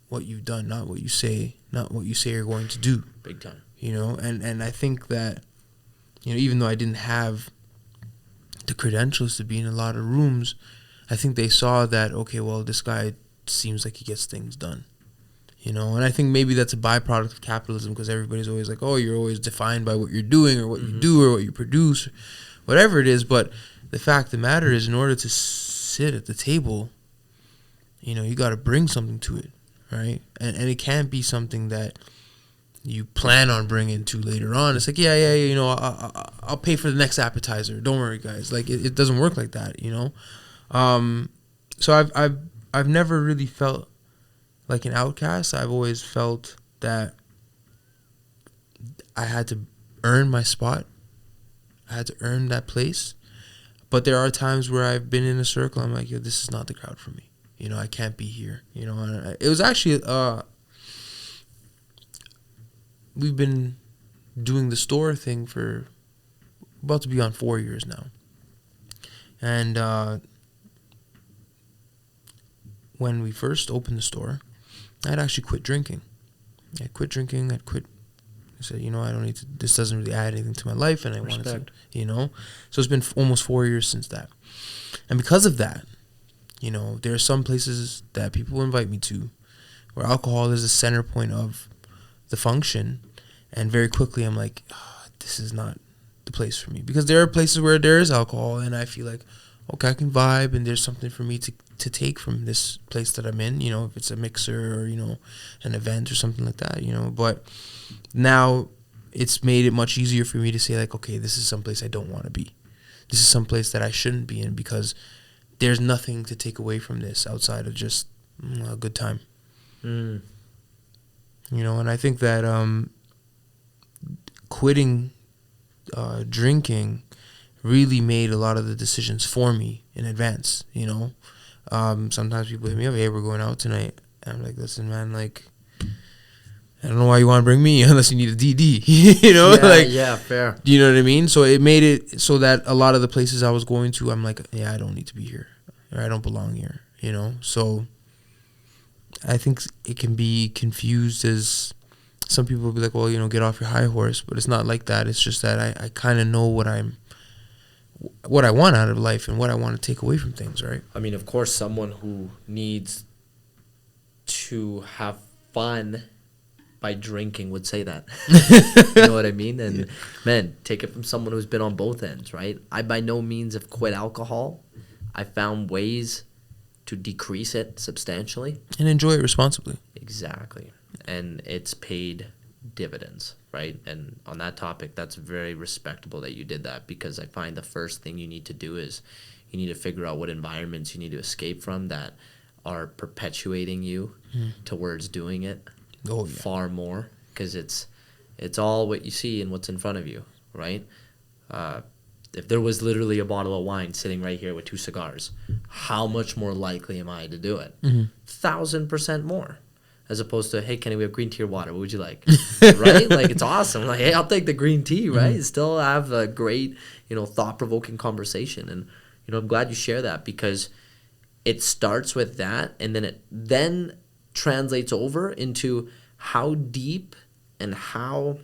what you've done, not what you say you're going to do. Big time. You know, and I think that, you know, even though I didn't have the credentials to be in a lot of rooms, I think they saw that, okay, well, this guy seems like he gets things done. You know, and I think maybe that's a byproduct of capitalism, because everybody's always like, oh, you're always defined by what you're doing or what you do or what you produce, or whatever it is. But the fact of the matter is, in order to sit at the table, you know, you got to bring something to it, right? And it can't be something that you plan on bringing to later on. It's like, yeah, you know, I'll pay for the next appetizer. Don't worry, guys. Like, it doesn't work like that, you know? So I've never really felt like an outcast. I've always felt that I had to earn my spot. I had to earn that place. But there are times where I've been in a circle, I'm like, yo, this is not the crowd for me. You know, I can't be here. You know, and it was actually, we've been doing the store thing for about to be on 4 years now. And when we first opened the store, I'd actually quit drinking. I said, you know, I don't need to, this doesn't really add anything to my life, and I wanted to, you know. So it's been almost 4 years since that. And because of that, you know, there are some places that people invite me to where alcohol is the center point of the function, and very quickly I'm like, this is not the place for me. Because there are places where there is alcohol, and I feel like, okay, I can vibe, and there's something for me to take from this place that I'm in, you know, if it's a mixer or, you know, an event or something like that, you know. But now it's made it much easier for me to say, like, okay, this is someplace I don't want to be. This is someplace that I shouldn't be in, because there's nothing to take away from this outside of just a good time. You know, and I think that quitting drinking really made a lot of the decisions for me in advance, you know. Sometimes people hit me up, hey, we're going out tonight. And I'm like, listen, man, like, I don't know why you want to bring me unless you need a DD, you know? Yeah, like, yeah, fair. Do you know what I mean? So it made it so that a lot of the places I was going to, I'm like, yeah, I don't need to be here, or I don't belong here, you know? So I think it can be confused as some people will be like, well, you know, get off your high horse, but it's not like that. It's just that I kind of know what I want out of life and what I want to take away from things, right? I mean, of course, someone who needs to have fun by drinking would say that. You know what I mean? And man, take it from someone who's been on both ends, right? I by no means have quit alcohol. I found ways to decrease it substantially. And enjoy it responsibly. Exactly. And it's paid dividends, right? And on that topic, that's very respectable that you did that, because I find the first thing you need to do is you need to figure out what environments you need to escape from that are perpetuating you towards doing it far more, because it's all what you see and what's in front of you, right? If there was literally a bottle of wine sitting right here with 2 cigars, how much more likely am I to do it? 1,000% more. As opposed to, hey, Kenny, we have green tea or water. What would you like? Right? Like, it's awesome. Like, hey, I'll take the green tea, right? Still have a great, you know, thought-provoking conversation. And, you know, I'm glad you share that, because it starts with that, and then it then translates over into how deep and how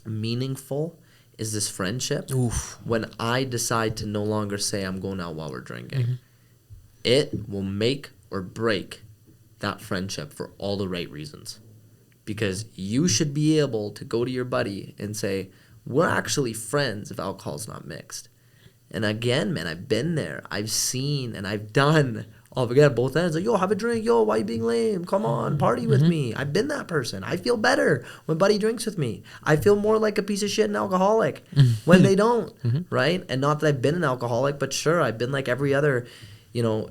meaningful is this friendship when I decide to no longer say I'm going out while we're drinking. It will make or break that friendship for all the right reasons, because you should be able to go to your buddy and say, we're actually friends if alcohol's not mixed. And again, man, I've been there, I've seen, and I've done all again both ends. Like, yo, have a drink. Yo, why you being lame? Come on, party with me. I've been that person. I feel better when buddy drinks with me. I feel more like a piece of shit and alcoholic when they don't, right? And not that I've been an alcoholic, but sure, I've been like every other, you know.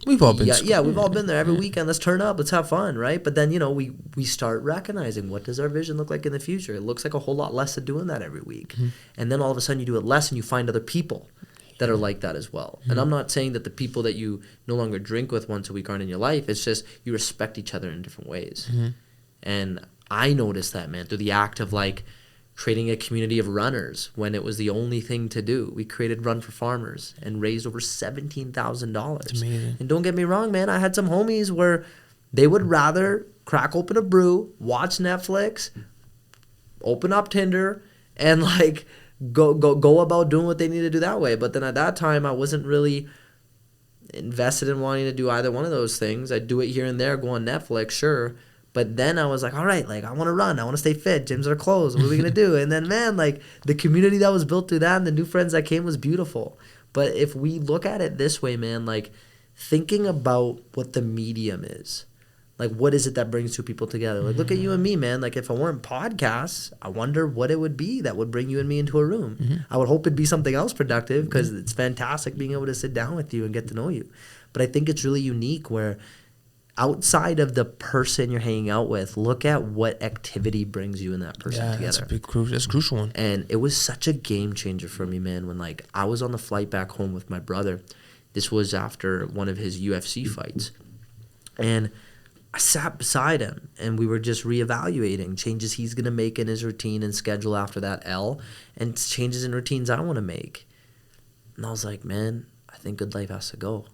We've all been. Yeah, we've all been there. Every weekend, let's turn up, let's have fun, right? But then, you know, we start recognizing, what does our vision look like in the future? It looks like a whole lot less of doing that every week. And then all of a sudden you do it less, and you find other people that are like that as well. And I'm not saying that the people that you no longer drink with once a week aren't in your life. It's just you respect each other in different ways. And I noticed that, man, through the act of like creating a community of runners when it was the only thing to do. We created RunForFarmers and raised over $17,000. Amazing. And don't get me wrong, man, I had some homies where They would rather crack open a brew, watch Netflix, open up Tinder, and like go about doing what they need to do that way. But then at that time, I wasn't really invested in wanting to do either one of those things. I'd do it here and there, go on Netflix, sure. But then I was like, all right, like I want to run. I want to stay fit. Gyms are closed. What are we going to do? And then, man, like the community that was built through that and the new friends that came was beautiful. But if we look at it this way, man, like thinking about what the medium is, like what is it that brings two people together? Like look at you and me, man. Like if it weren't podcasts, I wonder what it would be that would bring you and me into a room. I would hope it'd be something else productive because it's fantastic being able to sit down with you and get to know you. But I think it's really unique where outside of the person you're hanging out with, look at what activity brings you and that person together. That's a crucial one. And it was such a game changer for me, man, when like I was on the flight back home with my brother. This was after one of his UFC fights. And I sat beside him and we were just reevaluating changes he's going to make in his routine and schedule after that L and changes in routines I want to make. And I was like, man, I think GoodLife has to go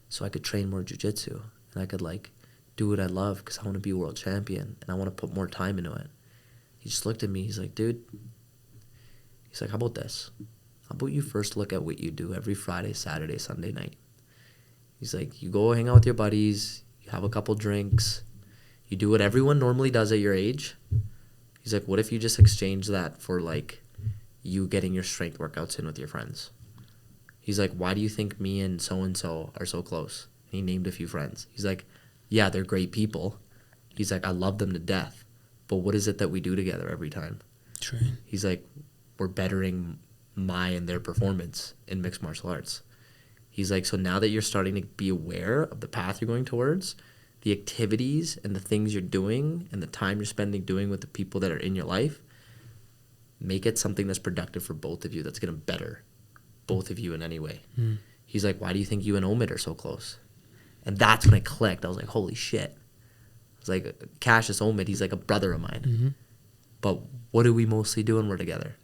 so I could train more jiu-jitsu and I could like do what I love because I want to be a world champion and I want to put more time into it. He just looked at me. He's like, dude, he's like, how about this? How about you first look at what you do every Friday, Saturday, Sunday night? He's like, you go hang out with your buddies, have a couple drinks, you do what everyone normally does at your age. He's like, what if you just exchange that for like you getting your strength workouts in with your friends? He's like, why do you think me and so are so close? And he named a few friends. He's like, yeah, they're great people. He's like, I love them to death, but what is it that we do together every time? Train. He's like, we're bettering my and their performance in mixed martial arts. He's like, so now that you're starting to be aware of the path you're going towards, the activities and the things you're doing and the time you're spending doing with the people that are in your life, make it something that's productive for both of you, that's going to better both of you in any way. He's like, why do you think you and Omid are so close? And that's when it clicked. I was like, holy shit. I was like, Qashus Omid, he's like a brother of mine. But what do we mostly do when we're together?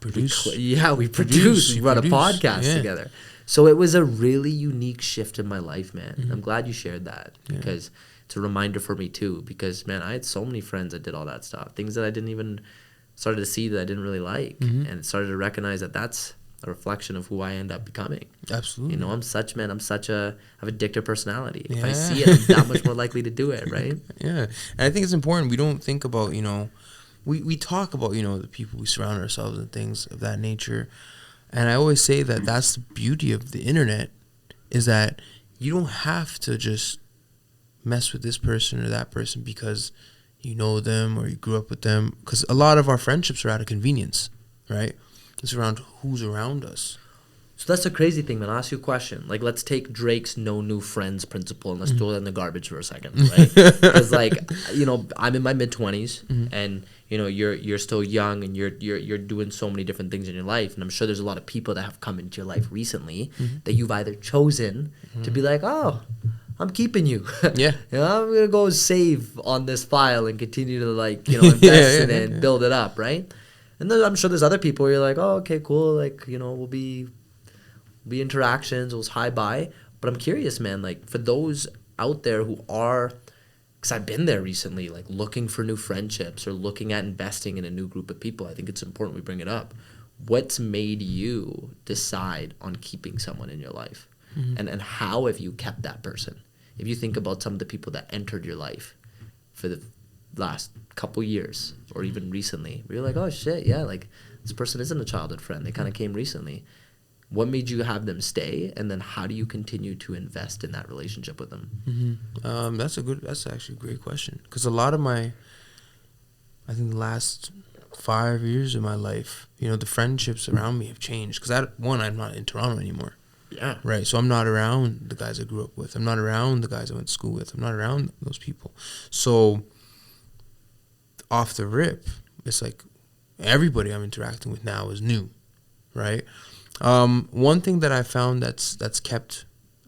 Produce. We produce. We run a podcast together. So it was a really unique shift in my life, man. I'm glad you shared that because it's a reminder for me too. Because, man, I had so many friends that did all that stuff. Things that I didn't even started to see that I didn't really like. And started to recognize that that's a reflection of who I end up becoming. Absolutely. You know, I have a addictive personality. If I see it, I'm that much more likely to do it, right? Yeah. And I think it's important. We don't think about, you know, we talk about, you know, the people we surround ourselves and things of that nature. And I always say that that's the beauty of the internet is that you don't have to just mess with this person or that person because you know them or you grew up with them. Because a lot of our friendships are out of convenience, right? It's around who's around us. So that's the crazy thing, man. I'll ask you a question. Like, let's take Drake's no new friends principle and let's throw that in the garbage for a second, right? Because, like, you know, I'm in my mid-20s and, you know, you're still young and you're doing so many different things in your life. And I'm sure there's a lot of people that have come into your life recently that you've either chosen to be like, oh, I'm keeping you. Yeah. You know, I'm going to go save on this file and continue to, like, you know, invest in it and build it up, right? And then I'm sure there's other people where you're like, oh, okay, cool. Like, you know, we'll be interactions, we'll hi bye. But I'm curious, man, like for those out there who are, because I've been there recently, like looking for new friendships or looking at investing in a new group of people, I think it's important we bring it up. What's made you decide on keeping someone in your life? And how have you kept that person? If you think about some of the people that entered your life for the last couple years or even recently, where you're like, oh shit, yeah, like this person isn't a childhood friend. They kind of came recently. What made you have them stay, and then how do you continue to invest in that relationship with them? That's actually a great question. Because a lot of I think the last 5 years of my life, you know, the friendships around me have changed. Because I'm not in Toronto anymore. Yeah. Right. So I'm not around the guys I grew up with. I'm not around the guys I went to school with. I'm not around those people. So off the rip, it's like everybody I'm interacting with now is new, right? One thing that I found that's kept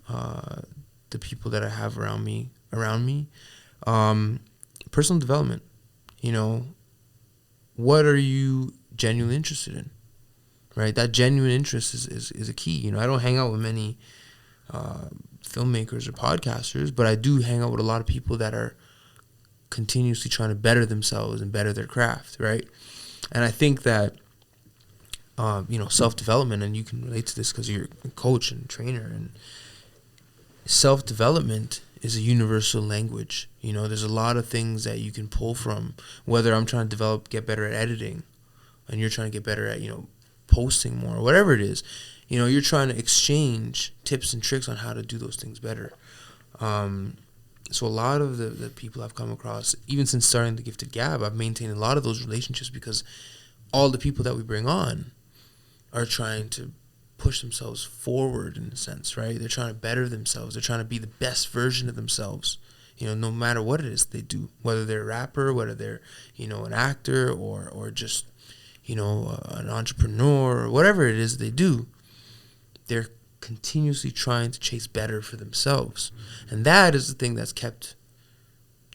the people that I have around me, personal development. You know, what are you genuinely interested in, right? That genuine interest is a key. You know, I don't hang out with many filmmakers or podcasters, but I do hang out with a lot of people that are continuously trying to better themselves and better their craft, right? And I think that, self-development, and you can relate to this because you're a coach and trainer, and self-development is a universal language. There's a lot of things that you can pull from, whether I'm trying to get better at editing, and you're trying to get better at, posting more, or whatever it is. You're trying to exchange tips and tricks on how to do those things better. So a lot of the people I've come across, even since starting the Gifted Gab, I've maintained a lot of those relationships because all the people that we bring on are trying to push themselves forward in a sense, right? They're trying to better themselves. They're trying to be the best version of themselves, no matter what it is they do, whether they're a rapper, whether they're, an actor or just, an entrepreneur or whatever it is they do. They're continuously trying to chase better for themselves. And that is the thing that's kept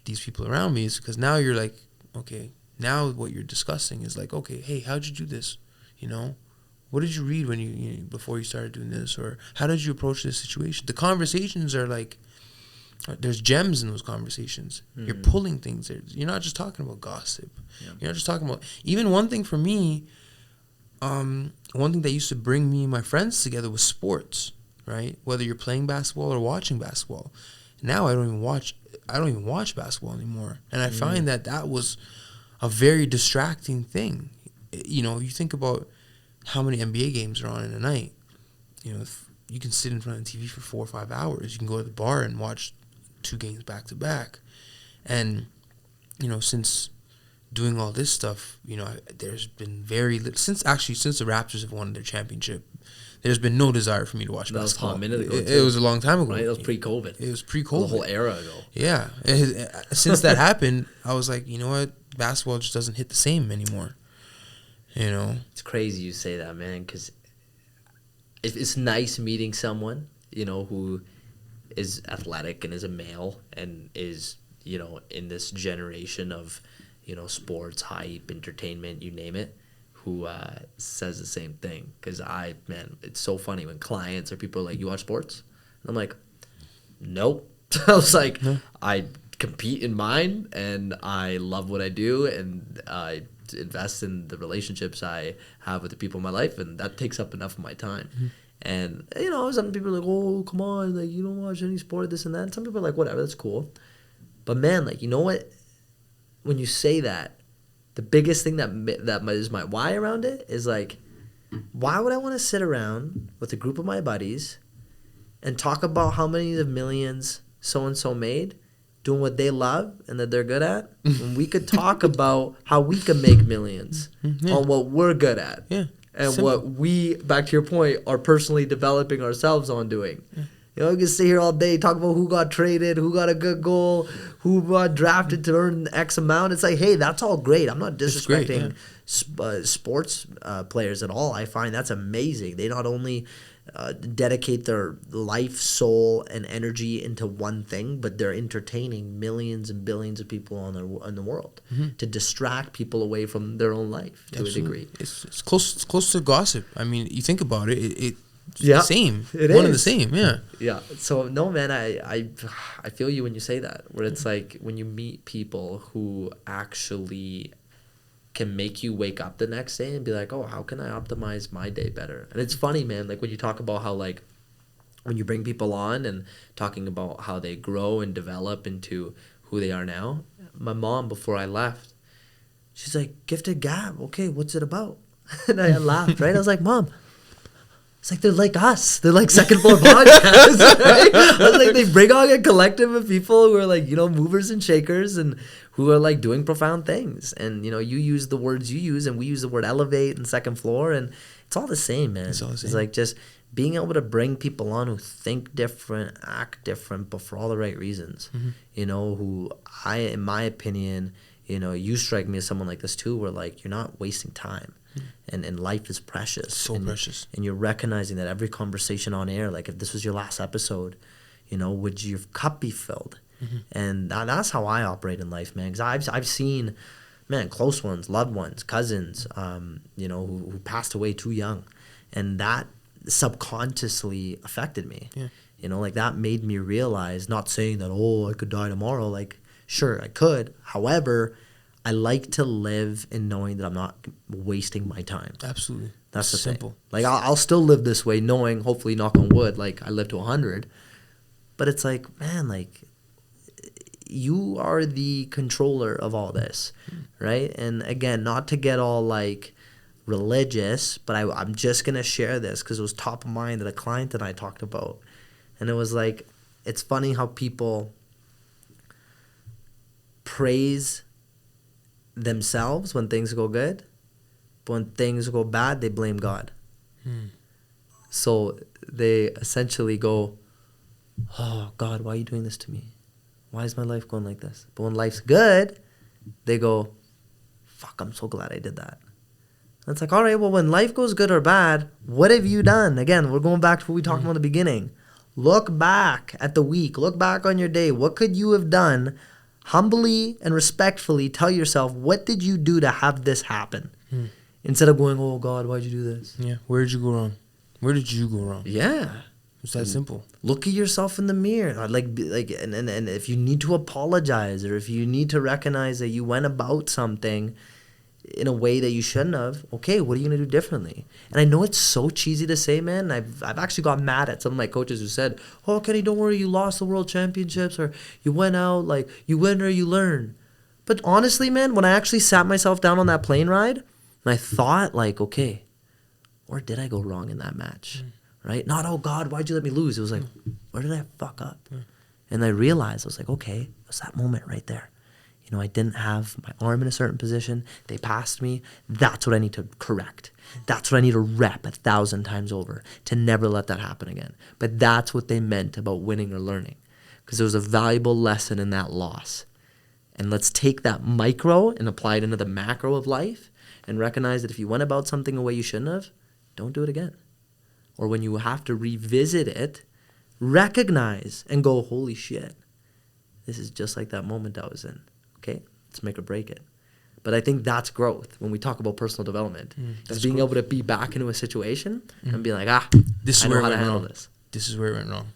these people around me, is because now you're like, okay, now what you're discussing is like, okay, hey, how'd you do this? What did you read when you before you started doing this? Or how did you approach this situation? The conversations are like, there's gems in those conversations. You're pulling things. You're not just talking about gossip. Yeah. You're not just talking about, even one thing for me, one thing that used to bring me and my friends together was sports, right? Whether you're playing basketball or watching basketball. Now I don't even watch basketball anymore. And I find that was a very distracting thing. You think about how many NBA games are on in a night. If you can sit in front of the TV for 4 or 5 hours. You can go to the bar and watch 2 games back to back. And, since doing all this stuff, there's been very little, since the Raptors have won their championship, there's been no desire for me to watch basketball. That was a minute ago. It was a long time ago. Right? That was pre-COVID. It was pre-COVID. The whole era ago. Yeah. Since that happened, I was like, you know what? Basketball just doesn't hit the same anymore. It's crazy you say that, man, because it's nice meeting someone, who is athletic and is a male and is, in this generation of, sports, hype, entertainment, you name it, who says the same thing. Because it's so funny when clients or people are like, you watch sports? And I'm like, nope. I was like, I compete in mine and I love what I do and I invest in the relationships I have with the people in my life, and that takes up enough of my time. And some people are like, oh, come on, like, you don't watch any sport, this and that. And some people are like, whatever, that's cool. But man, like, you know what? When you say that, the biggest thing that is my why around it is like, why would I want to sit around with a group of my buddies and talk about how many of millions so-and-so made doing what they love and that they're good at, when we could talk about how we can make millions on what we're good at and simple. What we, back to your point, are personally developing ourselves on doing. We can sit here all day, talk about who got traded, who got a good goal, who got drafted to earn X amount. It's like, hey, that's all great. I'm not disrespecting sports players at all. I find that's amazing. They not only dedicate their life, soul, and energy into one thing, but they're entertaining millions and billions of people in the world to distract people away from their own life to a degree. It's close to gossip. I mean, you think about it, it's the same. It one is. and the same, yeah. Yeah. So no, man, I feel you when you say that. Where it's like when you meet people who actually can make you wake up the next day and be like, oh, how can I optimize my day better? And it's funny, man, like when you talk about how, like, when you bring people on and talking about how they grow and develop into who they are now. My mom, before I left, she's like, Gifted Gab, okay, what's it about? And I laughed, right? I was like, Mom, it's like they're like us. They're like second floor podcasts, right? I was like, they bring on a collective of people who are like, movers and shakers and who are like doing profound things. And, you use the words you use and we use the word elevate and second floor, and it's all the same, man. It's all the same. It's like just being able to bring people on who think different, act different, but for all the right reasons. Who in my opinion, you strike me as someone like this too, where like you're not wasting time. And life is precious. So precious. And you're recognizing that every conversation on air, like if this was your last episode, would your cup be filled? And that's how I operate in life, man. Because I've seen, man, close ones, loved ones, cousins, who passed away too young. And that subconsciously affected me. Yeah. You know, like that made me realize, not saying that, oh, I could die tomorrow. Like, sure, I could. However, I like to live in knowing that I'm not wasting my time. Absolutely. That's the simple. thing. Like, I'll still live this way knowing, hopefully, knock on wood, like I live to 100. But it's like, man, like, you are the controller of all this, right? And again, not to get all like religious, but I'm just going to share this because it was top of mind that a client and I talked about. And it was like, it's funny how people praise themselves when things go good, but when things go bad, they blame God. So they essentially go, oh, God, why are you doing this to me? Why is my life going like this? But when life's good, they go, fuck, I'm so glad I did that. And it's like, all right, well, when life goes good or bad, what have you done? Again, we're going back to what we talked about in the beginning. Look back at the week. Look back on your day. What could you have done? Humbly and respectfully tell yourself, what did you do to have this happen? Instead of going, oh, God, why'd you do this? Yeah. Where did you go wrong? Where did you go wrong? Yeah. It's that simple. Look at yourself in the mirror. And if you need to apologize or if you need to recognize that you went about something in a way that you shouldn't have, okay, what are you going to do differently? And I know it's so cheesy to say, man. I've actually got mad at some of my coaches who said, oh, Kenny, don't worry, you lost the world championships or you went out, like, you win or you learn. But honestly, man, when I actually sat myself down on that plane ride and I thought, like, okay, where did I go wrong in that match? Right? Not, oh, God, why'd you let me lose? It was like, where did I fuck up? And I realized, I was like, okay, it was that moment right there. You know, I didn't have my arm in a certain position. They passed me. That's what I need to correct. That's what I need to rep 1,000 times over to never let that happen again. But that's what they meant about winning or learning, because there was a valuable lesson in that loss. And let's take that micro and apply it into the macro of life and recognize that if you went about something a way you shouldn't have, don't do it again. Or when you have to revisit it, recognize and go, holy shit, this is just like that moment I was in. Okay, let's make or break it. But I think that's growth when we talk about personal development. Is being able to be back into a situation and be like, This is I know where how it to went handle wrong. this. This is where it went wrong.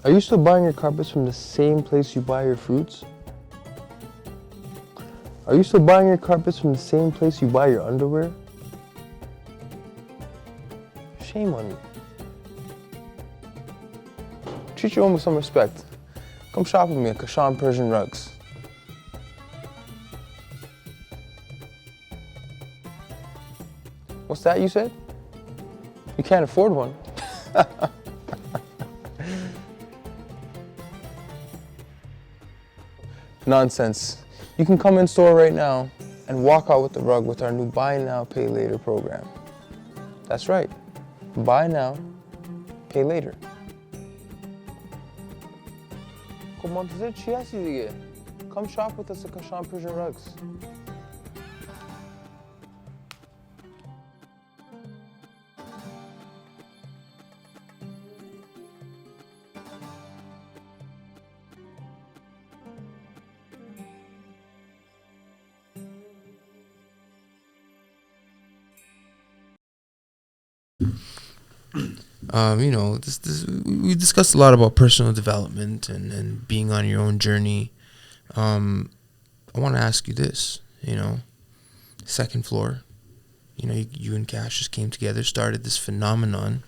Are you still buying your carpets from the same place you buy your fruits? Are you still buying your carpets from the same place you buy your underwear? Shame on you. Treat your home with some respect. Come shop with me at Qashus Persian Rugs. What's that you said? You can't afford one. Nonsense. You can come in store right now and walk out with the rug with our new Buy Now, Pay Later program. That's right. Buy now, pay later. Come shop with us at Qashus Persian Rugs. You know, we discussed a lot about personal development and being on your own journey. I want to ask you this, you know, second floor, you know, you and Qashus came together, started this phenomenon.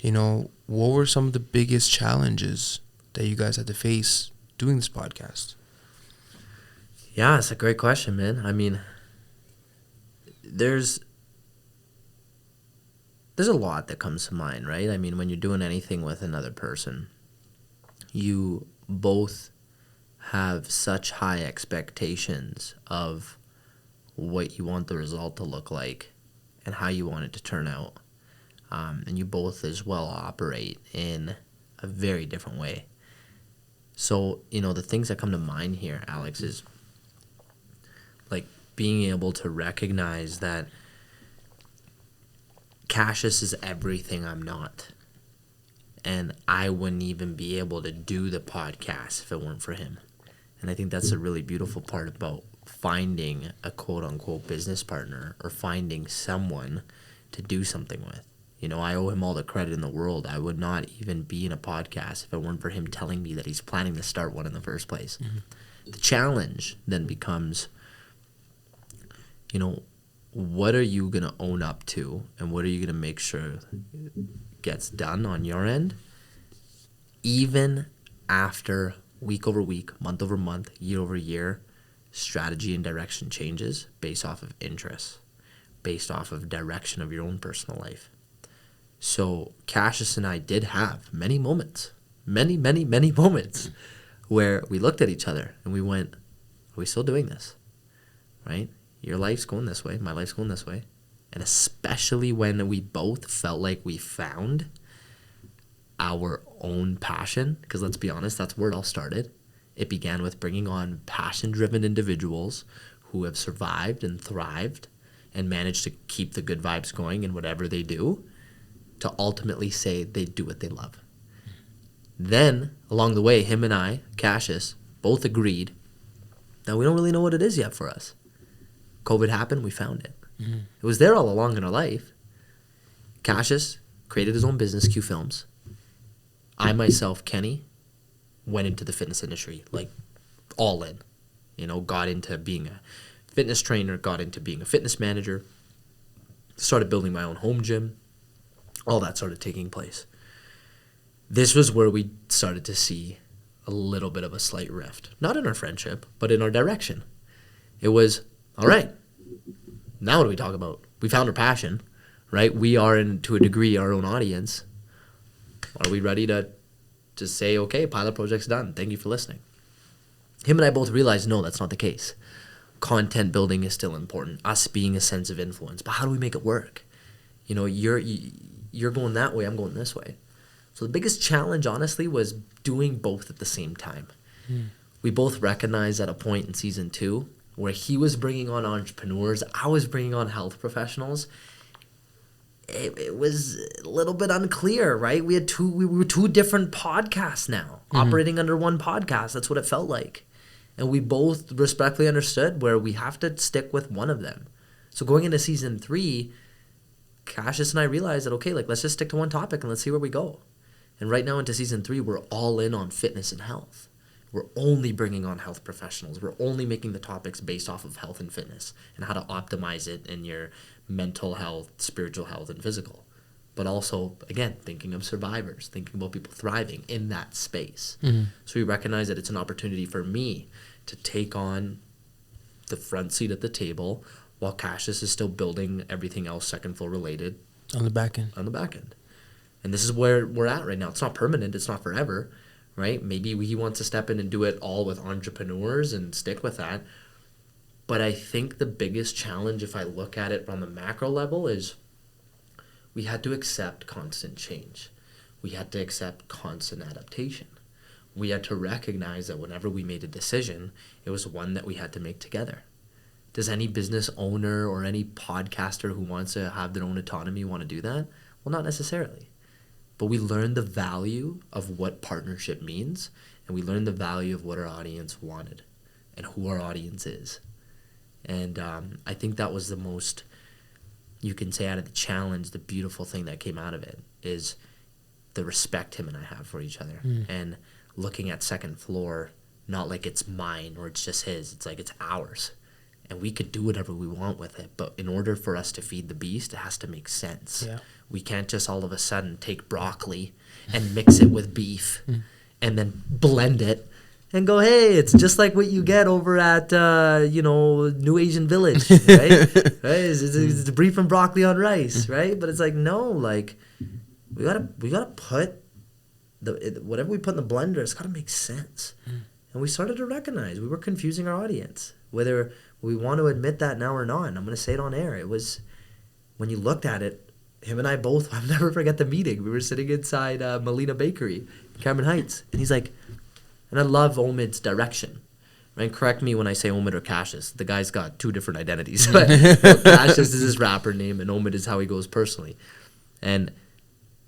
You know, what were some of the biggest challenges that you guys had to face doing this podcast? Yeah, it's a great question, man. I mean, there's a lot that comes to mind, right? I mean, when you're doing anything with another person, you both have such high expectations of what you want the result to look like and how you want it to turn out. And you both as well operate in a very different way. So, the things that come to mind here, Alex, is like being able to recognize that Qashus is everything I'm not. And I wouldn't even be able to do the podcast if it weren't for him. And I think that's a really beautiful part about finding a quote-unquote business partner or finding someone to do something with. I owe him all the credit in the world. I would not even be in a podcast if it weren't for him telling me that he's planning to start one in the first place. Mm-hmm. The challenge then becomes, what are you going to own up to, and what are you going to make sure gets done on your end, even after week over week, month over month, year over year, strategy and direction changes based off of interests, based off of direction of your own personal life. So Qashus and I did have many moments, many moments where we looked at each other and we went, are we still doing this? Right? Your life's going this way, my life's going this way. And especially when we both felt like we found our own passion, because let's be honest, that's where it all started. It began with bringing on passion-driven individuals who have survived and thrived and managed to keep the good vibes going in whatever they do, to ultimately say they do what they love. Then, along the way, him and I, Qashus, both agreed that we don't really know what it is yet for us. COVID happened, we found it. Mm-hmm. It was there all along in our life. Qashus created his own business, Q Films. I myself, Kenny, went into the fitness industry, like all in. Got into being a fitness trainer, got into being a fitness manager, started building my own home gym. All that started taking place. This was where we started to see a little bit of a slight rift. Not in our friendship, but in our direction. It was, all right, now what do we talk about? We found our passion, right? We are, to a degree, our own audience. Are we ready to just say, okay, pilot project's done. Thank you for listening. Him and I both realized, no, that's not the case. Content building is still important. Us being a sense of influence. But how do we make it work? You're going that way, I'm going this way. So the biggest challenge, honestly, was doing both at the same time. We both recognized at a point in season 2 where he was bringing on entrepreneurs, I was bringing on health professionals. It was a little bit unclear, right? We were two different podcasts now, operating under one podcast. That's what it felt like. And we both respectfully understood where we have to stick with one of them. So going into season 3, Qashus and I realized that, okay, let's just stick to one topic and let's see where we go. And right now into season 3, we're all in on fitness and health. We're only bringing on health professionals. We're only making the topics based off of health and fitness and how to optimize it in your mental health, spiritual health, and physical. But also, again, thinking of survivors, thinking about people thriving in that space. So we recognize that it's an opportunity for me to take on the front seat at the table while Qashus is still building everything else second floor related. On the back end. And this is where we're at right now. It's not permanent. It's not forever, right? Maybe he wants to step in and do it all with entrepreneurs and stick with that. But I think the biggest challenge, if I look at it on the macro level, is we had to accept constant change. We had to accept constant adaptation. We had to recognize that whenever we made a decision, it was one that we had to make together. Does any business owner or any podcaster who wants to have their own autonomy want to do that? Well, not necessarily. But we learned the value of what partnership means, and we learned the value of what our audience wanted and who our audience is. And I think that was the most, you can say, out of the challenge, the beautiful thing that came out of it is the respect him and I have for each other. And looking at second floor, not like it's mine or it's just his, it's like it's ours. And we could do whatever we want with it. But in order for us to feed the beast, it has to make sense. Yeah. We can't just all of a sudden take broccoli and mix it with beef and then blend it and go, hey, it's just like what you get over at, New Asian Village, right? It's beef and broccoli on rice, right? But it's like, no, like, we gotta put, whatever we put in the blender, it's gotta make sense. And we started to recognize we were confusing our audience, whether we want to admit that now or not. And I'm going to say it on air. It was, when you looked at it, him and I both, I'll never forget the meeting. We were sitting inside Melina Bakery, Cameron Heights. And he's like, And I love Omid's direction. Right? Correct me when I say Omid or Qashus. The guy's got 2 different identities. But Qashus is his rapper name, and Omid is how he goes personally. And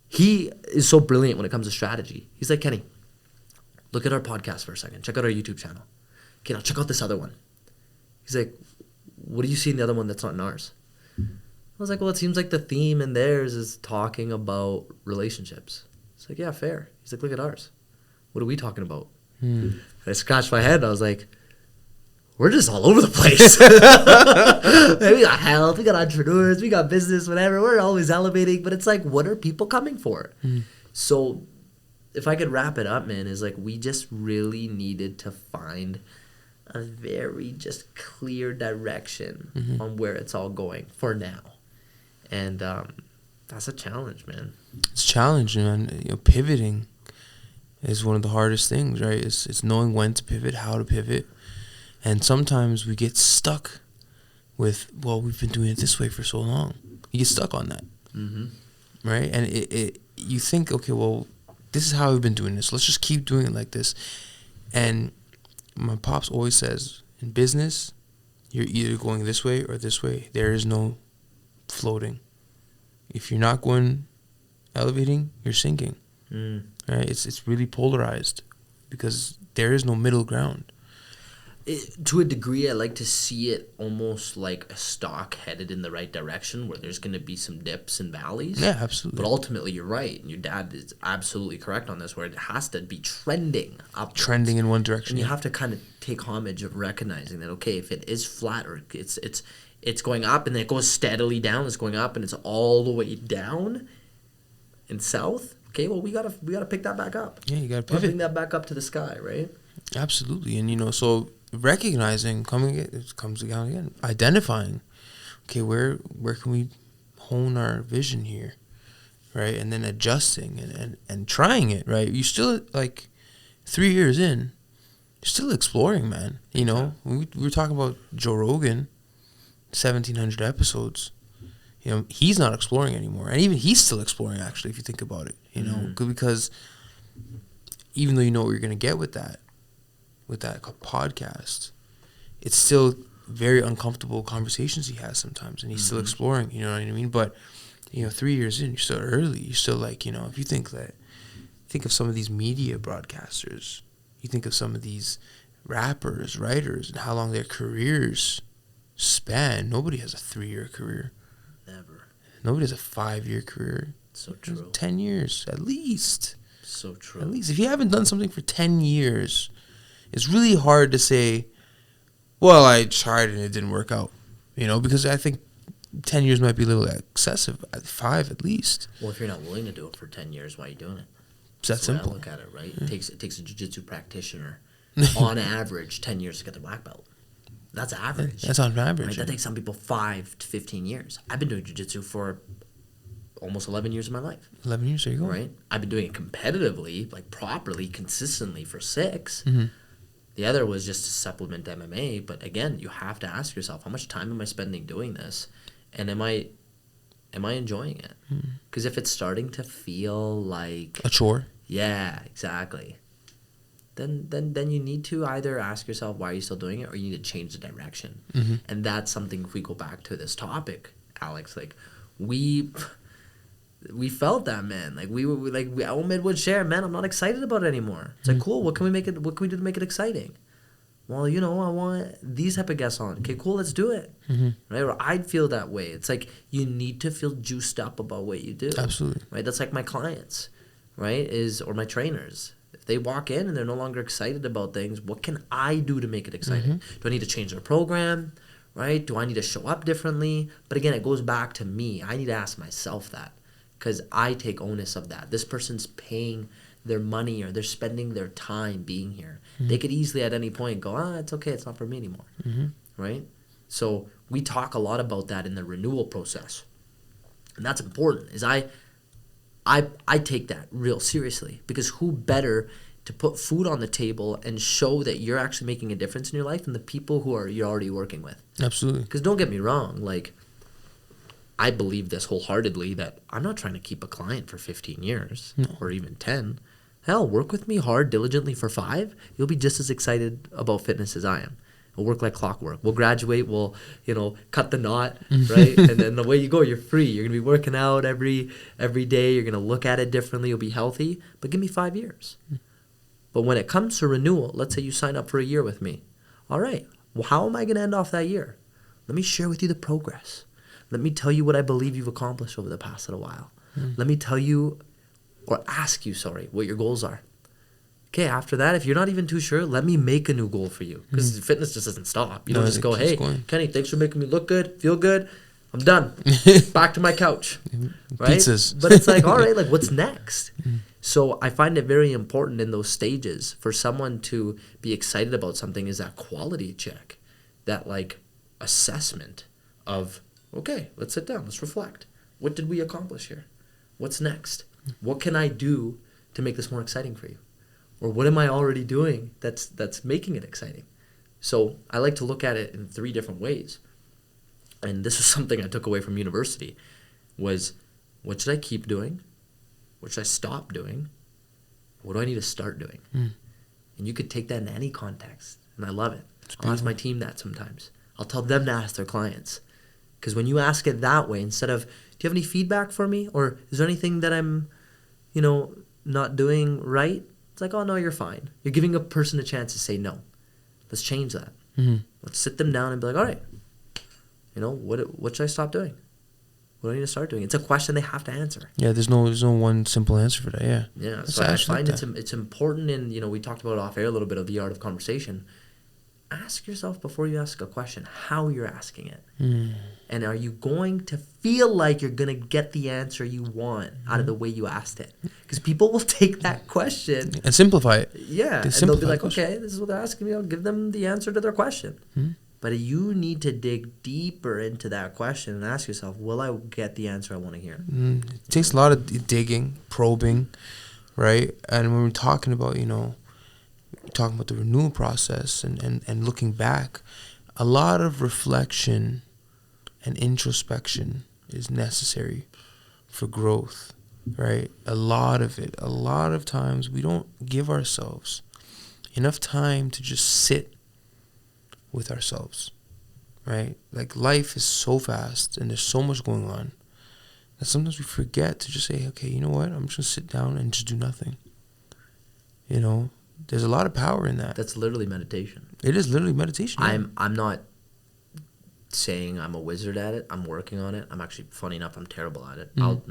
he is so brilliant when it comes to strategy. He's like, Kenny, look at our podcast for a second. Check out our YouTube channel. Okay, now check out this other one. He's like, what do you see in the other one that's not in ours? I was like, well, it seems like the theme in theirs is talking about relationships. It's like, yeah, fair. He's like, look at ours. What are we talking about? And I scratched my head and I was like, we're just all over the place. We got health, we got entrepreneurs, we got business, whatever. We're always elevating, but it's like, what are people coming for? So if I could wrap it up, man, is like we just really needed to find a very just clear direction on where it's all going for now. And that's a challenge, man. It's challenging, man. You know, pivoting is one of the hardest things, right? It's knowing when to pivot, how to pivot. And sometimes we get stuck with, well, we've been doing it this way for so long. You get stuck on that, right? And you think, okay, well, this is how we've been doing this. Let's just keep doing it like this. And my pops always says, in business, you're either going this way or this way. There is no floating. If you're not going elevating, you're sinking. Right? It's really polarized because there is no middle ground. To a degree, I like to see it almost like a stock headed in the right direction where there's going to be some dips and valleys. Yeah, absolutely. But ultimately, you're right. And your dad is absolutely correct on this, where it has to be trending upwards. Trending in one direction. And you have to kind of take homage of recognizing that, okay, if it is flat or it's going up and then it goes steadily down, it's going up and it's all the way down in south, okay, well, we gotta pick that back up. Yeah, you got to pivot. Bring that back up to the sky, right? Absolutely. And, you know, so recognizing, it comes down again, identifying, okay, where can we hone our vision here, right? And then adjusting and trying it, right? You still, like, 3 years in, you're still exploring, man. You know, we were talking about Joe Rogan, 1,700 episodes. You know, he's not exploring anymore. And even he's still exploring, actually, if you think about it, you know, because even though you know what you're going to get with that podcast, it's still very uncomfortable conversations he has sometimes, and he's still exploring, you know what I mean? But, you know, 3 years in, you're still early. You're still, like, you know, if you think of some of these media broadcasters, you think of some of these rappers, writers, and how long their careers span. Nobody has a 3-year career. Never. Nobody has a 5-year career. So true. 10 years, at least. So true. At least. If you haven't done something for 10 years, it's really hard to say, well, I tried and it didn't work out, you know, because I think 10 years might be a little excessive. 5 at least. Well, if you're not willing to do it for 10 years, why are you doing it? It's that That's the way simple. I look at it, right? It takes a jiu-jitsu practitioner, on average, 10 years to get their black belt. That's average. That's on average. Right? That takes some people 5 to 15 years. I've been doing jiu-jitsu for almost 11 years of my life. 11 years, there you go. Right? I've been doing it competitively, like properly, consistently for 6. Mm-hmm. The other was just to supplement MMA. But again, you have to ask yourself, how much time am I spending doing this? And am I enjoying it? Because if it's starting to feel like A chore. yeah, exactly. Then you need to either ask yourself why are you still doing it, or you need to change the direction. And that's something. If we go back to this topic, Alex, like we felt that, man. Like Omid would share, man, I'm not excited about it anymore. It's like, cool. What can we do to make it exciting? Well, you know, I want these type of guests on. Okay, cool. Let's do it. Right? Or I'd feel that way. It's like you need to feel juiced up about what you do. Absolutely. Right? That's like my clients, right? Or my trainers. If they walk in and they're no longer excited about things, what can I do to make it exciting? Do I need to change their program? Right? Do I need to show up differently? But again, it goes back to me. I need to ask myself that, because I take onus of that. This person's paying their money or they're spending their time being here. They could easily at any point go, it's okay, it's not for me anymore. Right? So we talk a lot about that in the renewal process. And that's important, is I take that real seriously, because who better to put food on the table and show that you're actually making a difference in your life than the people you're already working with. Absolutely. Because don't get me wrong, like, I believe this wholeheartedly, that I'm not trying to keep a client for 15 years or even 10. Hell, work with me hard, diligently for 5. You'll be just as excited about fitness as I am. We'll work like clockwork. We'll graduate. We'll, cut the knot, right? And then away you go. You're free. You're going to be working out every day. You're going to look at it differently. You'll be healthy. But give me 5 years. But when it comes to renewal, let's say you sign up for a year with me. All right. Well, how am I going to end off that year? Let me share with you the progress. Let me tell you what I believe you've accomplished over the past little while. Let me tell you, or ask you, what your goals are. Okay, after that, if you're not even too sure, let me make a new goal for you. Because fitness just doesn't stop. You don't just go, hey, Kenny, thanks for making me look good, feel good. I'm done. Back to my couch. Right? Pizzas. But it's like, all right, like what's next? So I find it very important in those stages for someone to be excited about something is that quality check, that like assessment of, okay, let's sit down, let's reflect. What did we accomplish here? What's next? What can I do to make this more exciting for you? Or what am I already doing that's making it exciting? So I like to look at it in 3 different ways. And this is something I took away from university was, what should I keep doing? What should I stop doing? What do I need to start doing? And you could take that in any context. And I love it. I'll ask my team that sometimes. I'll tell them to ask their clients. Because when you ask it that way, instead of, do you have any feedback for me? Or is there anything that I'm, not doing right? It's like, oh, no, you're fine. You're giving a person a chance to say no. Let's change that. Let's sit them down and be like, all right, what should I stop doing? What do I need to start doing? It's a question they have to answer. Yeah, there's no one simple answer for that. Yeah. Yeah. So I find it's important, and we talked about off air a little bit of the art of conversation. Ask yourself before you ask a question how you're asking it, and are you going to feel like you're gonna get the answer you want out of the way you asked it? Because people will take that question and simplify it. Yeah, and they'll be like, okay, this is what they're asking me. I'll give them the answer to their question. But you need to dig deeper into that question and ask yourself, will I get the answer I want to hear? It takes a lot of digging, probing, right? And when we're talking about, the renewal process and looking back, a lot of reflection and introspection is necessary for growth, right? A lot of times we don't give ourselves enough time to just sit with ourselves, right? Like life is so fast and there's so much going on that sometimes we forget to just say, okay, you know what? I'm just gonna sit down and just do nothing. There's a lot of power in that. That's literally meditation. It is literally meditation. Yeah. I'm not saying I'm a wizard at it. I'm working on it. I'm actually, funny enough, I'm terrible at it. I'll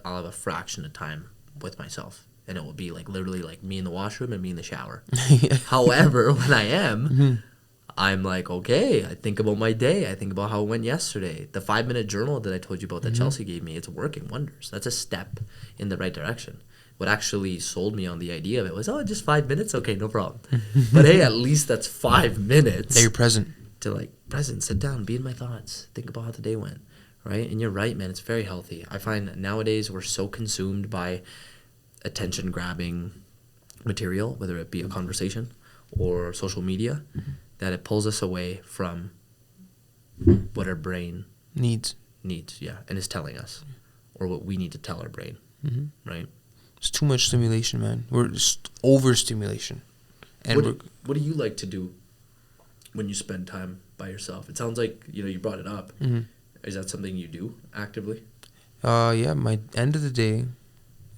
have a fraction of time with myself. And it will be like literally like me in the washroom and me in the shower. However, when I am, I'm like, okay, I think about my day. I think about how it went yesterday. The 5-minute journal that I told you about that Chelsea gave me, it's working wonders. That's a step in the right direction. What actually sold me on the idea of it was, just 5 minutes? Okay, no problem. But hey, at least that's 5 minutes. That you're present. To sit down, be in my thoughts, think about how the day went, right? And you're right, man, it's very healthy. I find nowadays we're so consumed by attention-grabbing material, whether it be a conversation or social media, that it pulls us away from what our brain needs, and is telling us, or what we need to tell our brain, right? It's too much stimulation, man. We're just overstimulation. And what do you like to do when you spend time by yourself? It sounds like you brought it up. Is that something you do actively? Yeah, my end of the day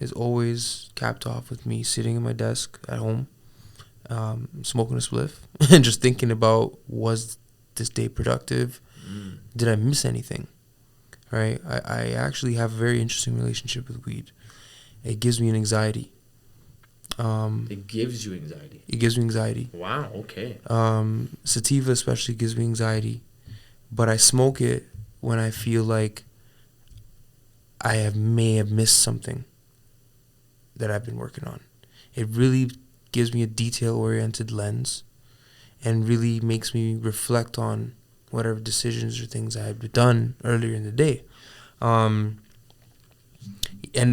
is always capped off with me sitting at my desk at home, smoking a spliff, and just thinking about, was this day productive? Did I miss anything? Right? I actually have a very interesting relationship with weed. It gives me an anxiety. It gives you anxiety? It gives me anxiety. Wow, okay. Sativa especially gives me anxiety. But I smoke it when I feel like I may have missed something that I've been working on. It really gives me a detail-oriented lens and really makes me reflect on whatever decisions or things I had done earlier in the day. And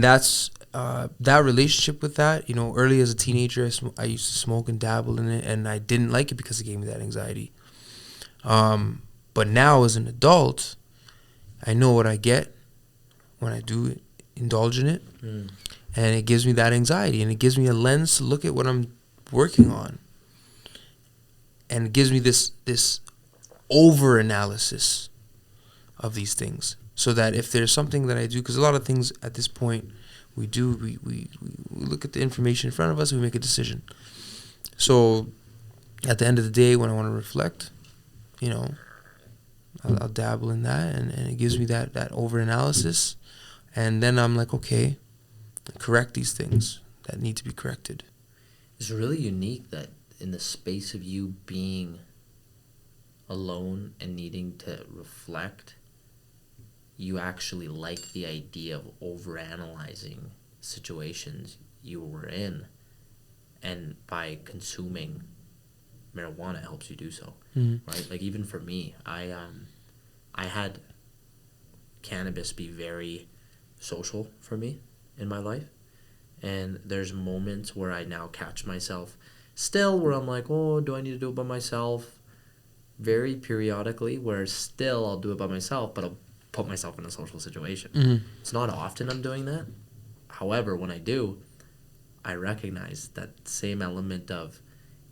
that's that relationship with that, early as a teenager, I used to smoke and dabble in it, and I didn't like it because it gave me that anxiety. But now as an adult, I know what I get when I do indulge in it. And it gives me that anxiety, and it gives me a lens to look at what I'm working on. And it gives me this over-analysis of these things, so that if there's something that I do, because a lot of things at this point we look at the information in front of us and we make a decision. So at the end of the day, when I want to reflect, I'll dabble in that, and it gives me that over-analysis. And then I'm like, okay, correct these things that need to be corrected. It's really unique that in the space of you being alone and needing to reflect, you actually like the idea of overanalyzing situations you were in, and by consuming marijuana helps you do so. Right? Like, even for me, I had cannabis be very social for me in my life, and there's moments where I now catch myself still where I'm like, oh, do I need to do it by myself? Very periodically, where still I'll do it by myself, but I'll put myself in a social situation. It's not often I'm doing that. However, when I do, I recognize that same element of,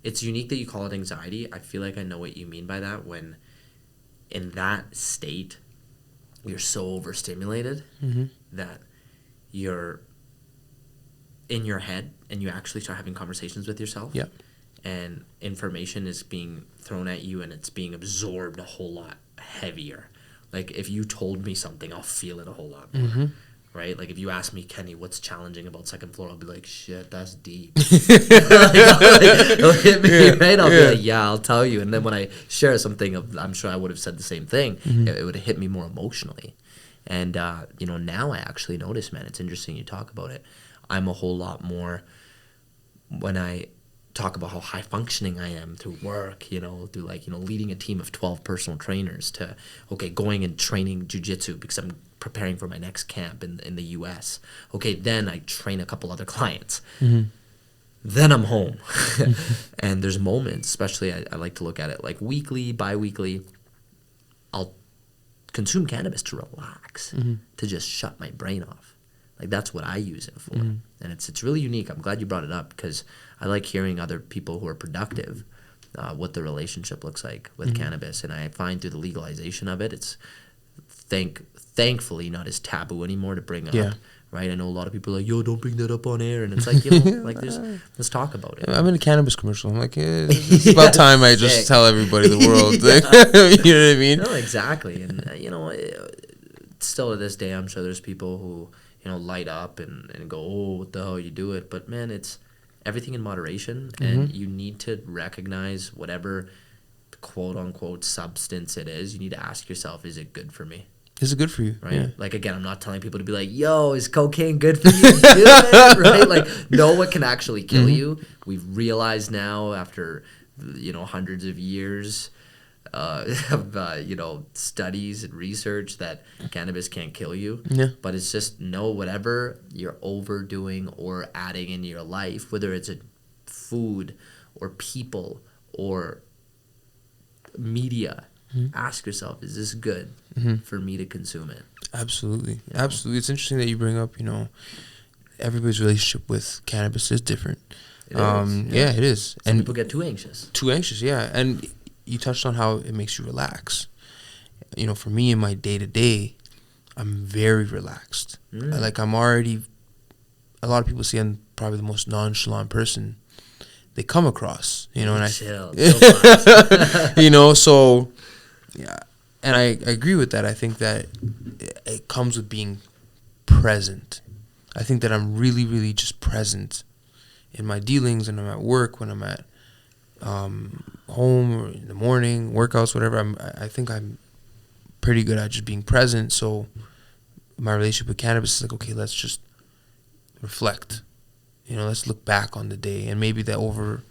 it's unique that you call it anxiety. I feel like I know what you mean by that, when in that state you're so overstimulated that you're in your head and you actually start having conversations with yourself. Yep. And information is being thrown at you and it's being absorbed a whole lot heavier. Like, if you told me something, I'll feel it a whole lot more. Right? Like, if you ask me, Kenny, what's challenging about second floor? I'll be like, shit, that's deep. It'll hit me, right? I'll be like, yeah, I'll tell you. And then when I share something, I'm sure I would have said the same thing. It would have hit me more emotionally. And, now I actually notice, man, it's interesting you talk about it. I'm a whole lot more, when I talk about how high functioning I am through work, through leading a team of 12 personal trainers, to, okay, going and training jiu-jitsu because I'm preparing for my next camp in the US. Okay, then I train a couple other clients. Then I'm home. And there's moments, especially I like to look at it like weekly, bi-weekly, I'll consume cannabis to relax, to just shut my brain off. Like, that's what I use it for. And it's really unique. I'm glad you brought it up, because I like hearing other people who are productive, what the relationship looks like with cannabis. And I find through the legalization of it, it's thankfully not as taboo anymore to bring up. Right? I know a lot of people are like, yo, don't bring that up on air. And it's like, let's talk about it. I'm in a cannabis commercial. I'm like, it's about time I just tell everybody the world. You know what I mean? No, exactly. And, still to this day, I'm sure there's people who, light up and go, oh, what the hell, you do it. But, man, it's everything in moderation. And you need to recognize whatever quote-unquote substance it is. You need to ask yourself, is it good for me? Is it good for you? Right? Yeah. Like, again, I'm not telling people to be like, yo, is cocaine good for you? Do it, right? Like, know what can actually kill you. We've realized now, after, hundreds of years of, studies and research, that cannabis can't kill you. Yeah. But it's just, know whatever you're overdoing or adding into your life, whether it's a food or people or media, ask yourself, is this good for me to consume it? Absolutely. Absolutely. It's interesting that you bring up, everybody's relationship with cannabis is different. It is. Yeah, it is. Some people get too anxious. Yeah. And you touched on how it makes you relax. For me, in my day-to-day, I'm very relaxed. I'm already, a lot of people say I'm probably the most nonchalant person they come across, and chill so, yeah, and I agree with that. I think that it comes with being present. I think that I'm really, really just present in my dealings, and I'm at work, when I'm at home, or in the morning, workouts, whatever. I think I'm pretty good at just being present. So my relationship with cannabis is like, okay, let's just reflect. Let's look back on the day. And maybe that over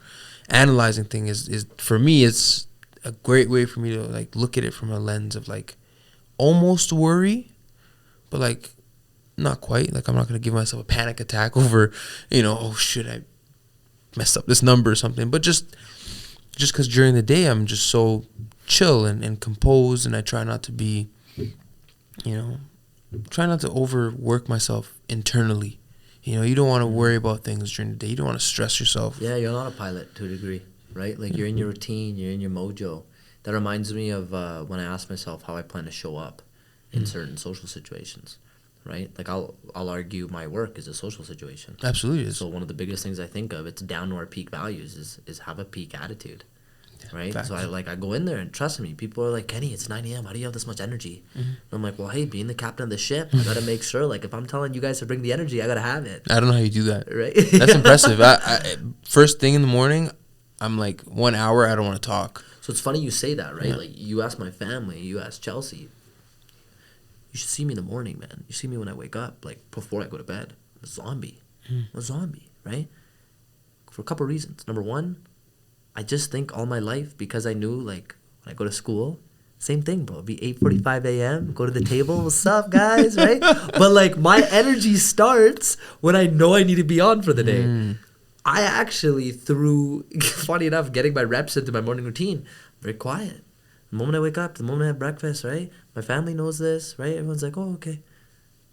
analyzing thing is for me, it's a great way for me to look at it from a lens of almost worry, but not quite. I'm not gonna give myself a panic attack over, oh shit, I messed up this number or something. But just because during the day I'm just so chill and composed, and I try not to be, try not to overwork myself internally. You know, you don't want to worry about things during the day. You don't want to stress yourself. Yeah, you're not a pilot to a degree, right? Like you're in your routine, you're in your mojo. That reminds me of when I ask myself how I plan to show up in certain social situations, right? Like I'll argue my work is a social situation. Absolutely. So one of the biggest things I think of, it's down to our peak values, is have a peak attitude, right? Facts. So I go in there and trust me, people are like, Kenny, it's 9 a.m. How do you have this much energy? And I'm like, well, hey, being the captain of the ship, I gotta make sure, like, if I'm telling you guys to bring the energy, I gotta have it. I don't know how you do that. Right? That's impressive. I first thing in the morning, I'm like 1 hour, I don't want to talk. So it's funny you say that, right? Yeah. Like you ask my family, you ask Chelsea. You should see me in the morning, man. You see me when I wake up, like before I go to bed. I'm a zombie. I'm a zombie, right? For a couple of reasons. Number one, I just think all my life, because I knew, like, when I go to school, same thing, bro. It'd be 8:45 a.m., go to the table, what's up, guys, right? But, like, my energy starts when I know I need to be on for the day. I actually, through, funny enough, getting my reps into my morning routine, very quiet. The moment I wake up, the moment I have breakfast, right? My family knows this, right? Everyone's like, oh, okay.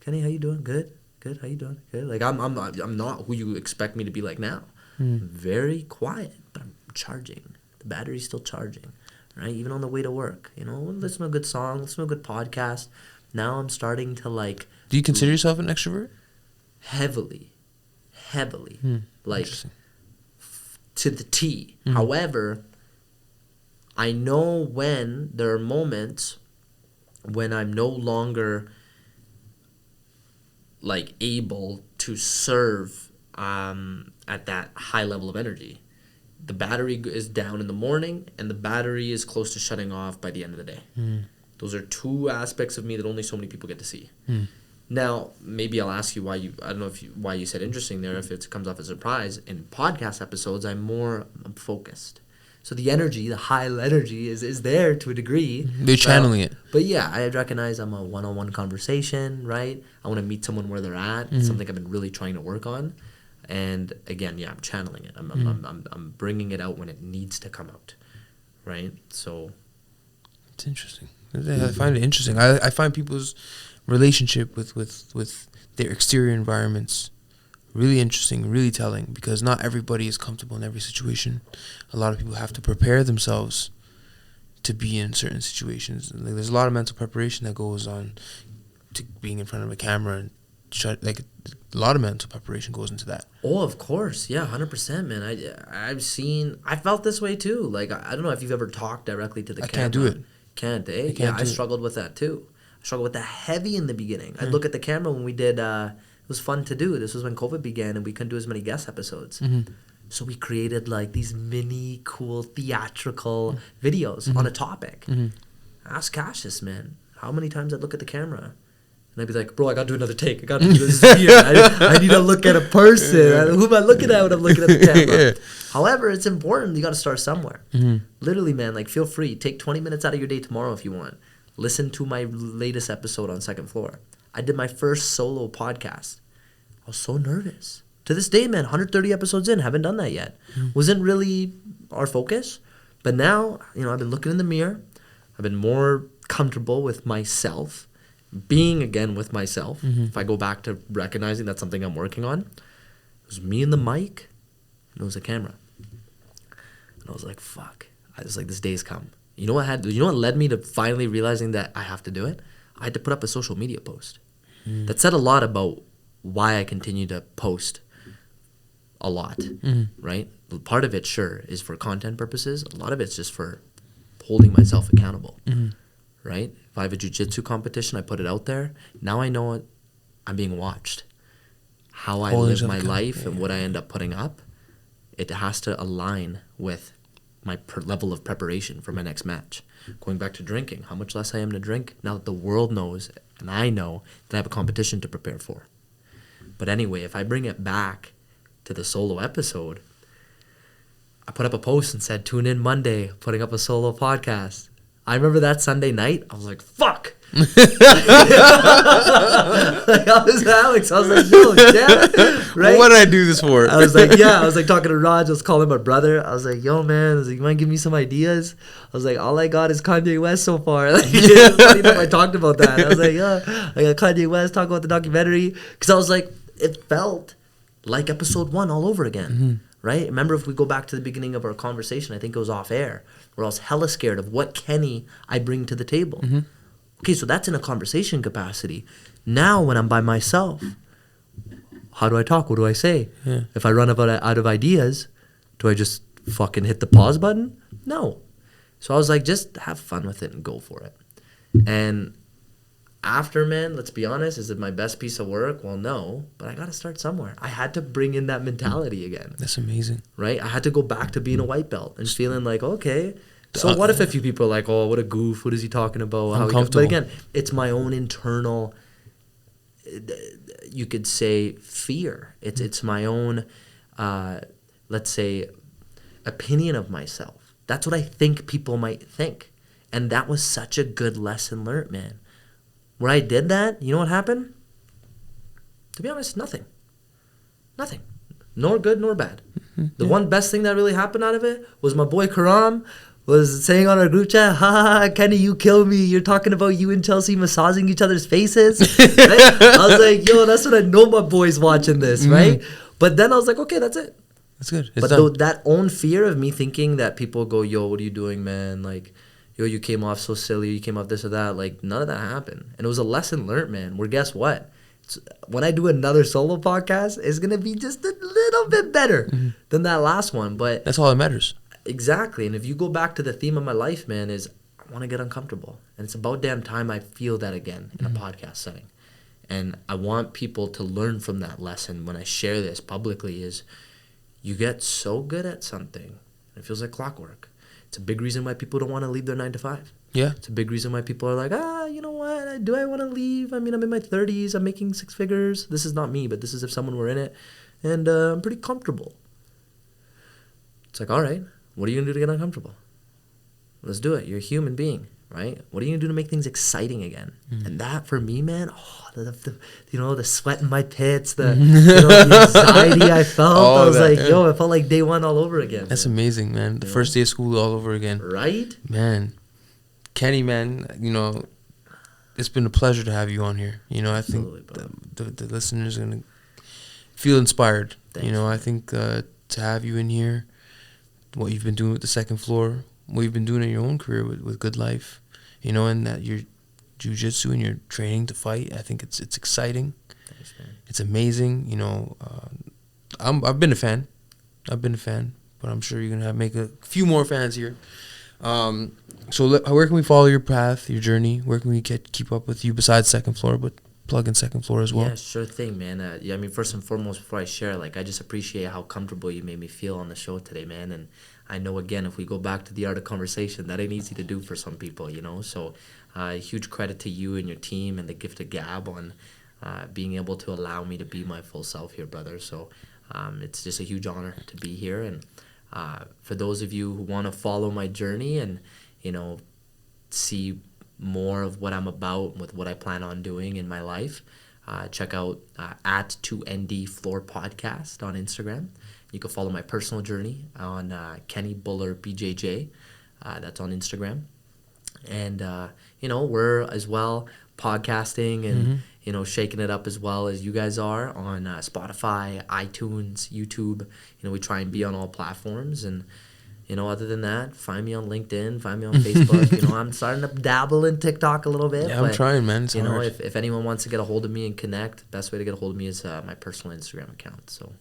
Kenny, how you doing? Good. Good. How you doing? Good. Like, I'm not who you expect me to be like now. Very quiet, but I'm charging. The battery's still charging, right? Even on the way to work, you know, listen to a good song, listen to a good podcast. Now I'm starting to, like... Do you consider yourself an extrovert? Heavily. Like, to the T. However, I know when there are moments when I'm no longer, like, able to serve at that high level of energy. The battery is down in the morning, and the battery is close to shutting off by the end of the day. Those are two aspects of me that only so many people get to see. Now, maybe I'll ask you why you said interesting there, if it comes off as a surprise. In podcast episodes, I'm focused. So the energy, the high energy is there to a degree. They're channeling it. But yeah, I recognize I'm a one-on-one conversation, right? I want to meet someone where they're at. It's something I've been really trying to work on. And again, yeah, I'm channeling it. I'm bringing it out when it needs to come out, right? So it's interesting. I find it interesting. I find people's relationship with their exterior environments really interesting, really telling, because not everybody is comfortable in every situation. A lot of people have to prepare themselves to be in certain situations. Like, there's a lot of mental preparation that goes on to being in front of a camera, and a lot of mental preparation goes into that. Oh, of course. Yeah, 100%, man. I felt this way too. Like, I don't know if you've ever talked directly to the camera. I can't do it. Can't, eh? I struggled with that too. I struggled with that heavy in the beginning. I'd look at the camera when we did, it was fun to do. This was when COVID began and we couldn't do as many guest episodes. So we created, like, these mini cool theatrical videos on a topic. Ask Qashus, man, how many times I'd look at the camera and I'd be like, bro, I gotta do another take. I gotta do this here. I need to look at a person. Who am I looking at when I'm looking at the camera? However, it's important. You gotta start somewhere. Literally, man, like, feel free. Take 20 minutes out of your day tomorrow if you want. Listen to my latest episode on Second Floor. I did my first solo podcast. I was so nervous. To this day, man, 130 episodes in, haven't done that yet. Wasn't really our focus. But now, you know, I've been looking in the mirror. I've been more comfortable with myself, being again with myself. If I go back to recognizing that's something I'm working on, it was me and the mic, and it was a camera. And I was like, fuck. I was like, this day's come. You know what led me to finally realizing that I have to do it? I had to put up a social media post. That said a lot about why I continue to post a lot, right? Part of it, sure, is for content purposes. A lot of it's just for holding myself accountable, right? If I have a jiu-jitsu competition, I put it out there. Now I know I'm being watched. How I live my life and what I end up putting up, it has to align with my level of preparation for my next match. Going back to drinking, how much less I am to drink now that the world knows and I know that I have a competition to prepare for. But anyway, if I bring it back to the solo episode, I put up a post and said, tune in Monday, putting up a solo podcast. I remember that Sunday night, I was like, fuck! Like, I was Alex. I was like, yo, damn it. Right? What did I do this for? I was like, yeah. I was like talking to Raj. I was calling my brother. I was like, yo, man. I was like, you want to give me some ideas? I was like, all I got is Kanye West so far. Like, funny enough, I talked about that. I was like, yeah, I got Kanye West, talk about the documentary. Because I was like, it felt like episode 1 all over again. Mm-hmm. Right? Remember, if we go back to the beginning of our conversation, I think it was off air, where I was hella scared of what Kenny I bring to the table. Mm-hmm. Okay, so that's in a conversation capacity. Now, when I'm by myself, how do I talk? What do I say? Yeah. If I run out of ideas, do I just fucking hit the pause button? No. So I was like, just have fun with it and go for it. And after, man, let's be honest, is it my best piece of work? Well, no, but I got to start somewhere. I had to bring in that mentality again. That's amazing. Right? I had to go back to being a white belt and feeling like, okay, so what if a few people are like, oh, what a goof, what is he talking about? But again, it's my own internal, you could say, fear. It's my own, let's say, opinion of myself. That's what I think people might think. And that was such a good lesson learned, man. Where I did that, you know what happened? To be honest, nothing. Nothing. Nor good nor bad. The one best thing that really happened out of it was my boy Karam was saying on our group chat, ha, Kenny, you kill me. You're talking about you and Chelsea massaging each other's faces. Right? I was like, yo, that's what I know my boy's watching this, right? But then I was like, okay, that's it. That's good. But that own fear of me thinking that people go, yo, what are you doing, man? Like, yo, you came off so silly, you came off this or that. Like, none of that happened. And it was a lesson learned, man. Where guess what? When I do another solo podcast, it's going to be just a little bit better than that last one. But that's all that matters. Exactly. And if you go back to the theme of my life, man, is I want to get uncomfortable. And it's about damn time I feel that again in a podcast setting. And I want people to learn from that lesson when I share this publicly is you get so good at something, it feels like clockwork. It's a big reason why people don't want to leave their 9 to 5. Yeah. It's a big reason why people are like, you know what? Do I want to leave? I mean, I'm in my 30s. I'm making 6 figures. This is not me, but this is if someone were in it. And I'm pretty comfortable. It's like, all right, what are you going to do to get uncomfortable? Let's do it. You're a human being, right? What are you going to do to make things exciting again? And that, for me, man, the sweat in my pits, the anxiety I felt. I was like, yo, it felt like day one all over again. That's amazing, man. The first day of school all over again. Right? Man. Kenny, man, it's been a pleasure to have you on here. I think the listeners are going to feel inspired. Thanks. I think to have you in here, what you've been doing with the second floor, what you've been doing in your own career with GoodLife, and that your jiu-jitsu and your training to fight, I think it's exciting. Thanks, man. It's amazing. I've been a fan, but I'm sure you're going to make a few more fans here. So where can we follow your path, your journey? Where can we keep up with you besides second floor, but plug in second floor as well? Yeah, sure thing, man. I mean, first and foremost, before I share, I just appreciate how comfortable you made me feel on the show today, man. And I know, again, if we go back to the art of conversation, that ain't easy to do for some people, So huge credit to you and your team and the Gifted Gab on being able to allow me to be my full self here, brother. So it's just a huge honor to be here. And for those of you who want to follow my journey and, see more of what I'm about with what I plan on doing in my life, check out at 2ND Floor Podcast on Instagram. You can follow my personal journey on Kenny Bhullar BJJ. That's on Instagram. And, we're as well podcasting and, shaking it up as well as you guys are on Spotify, iTunes, YouTube. We try and be on all platforms. And, other than that, find me on LinkedIn, find me on Facebook. I'm starting to dabble in TikTok a little bit. Yeah, I'm trying, man. It's hard. If anyone wants to get a hold of me and connect, best way to get a hold of me is my personal Instagram account. So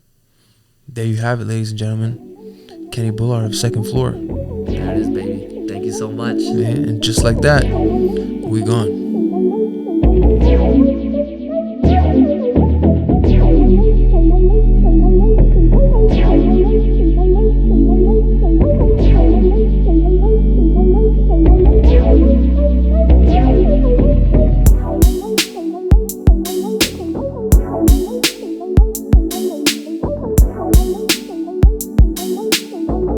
there you have it, ladies and gentlemen. Kenny Bhullar of Second Floor. There it is, baby. Thank you so much. Yeah, and just like that, we gone.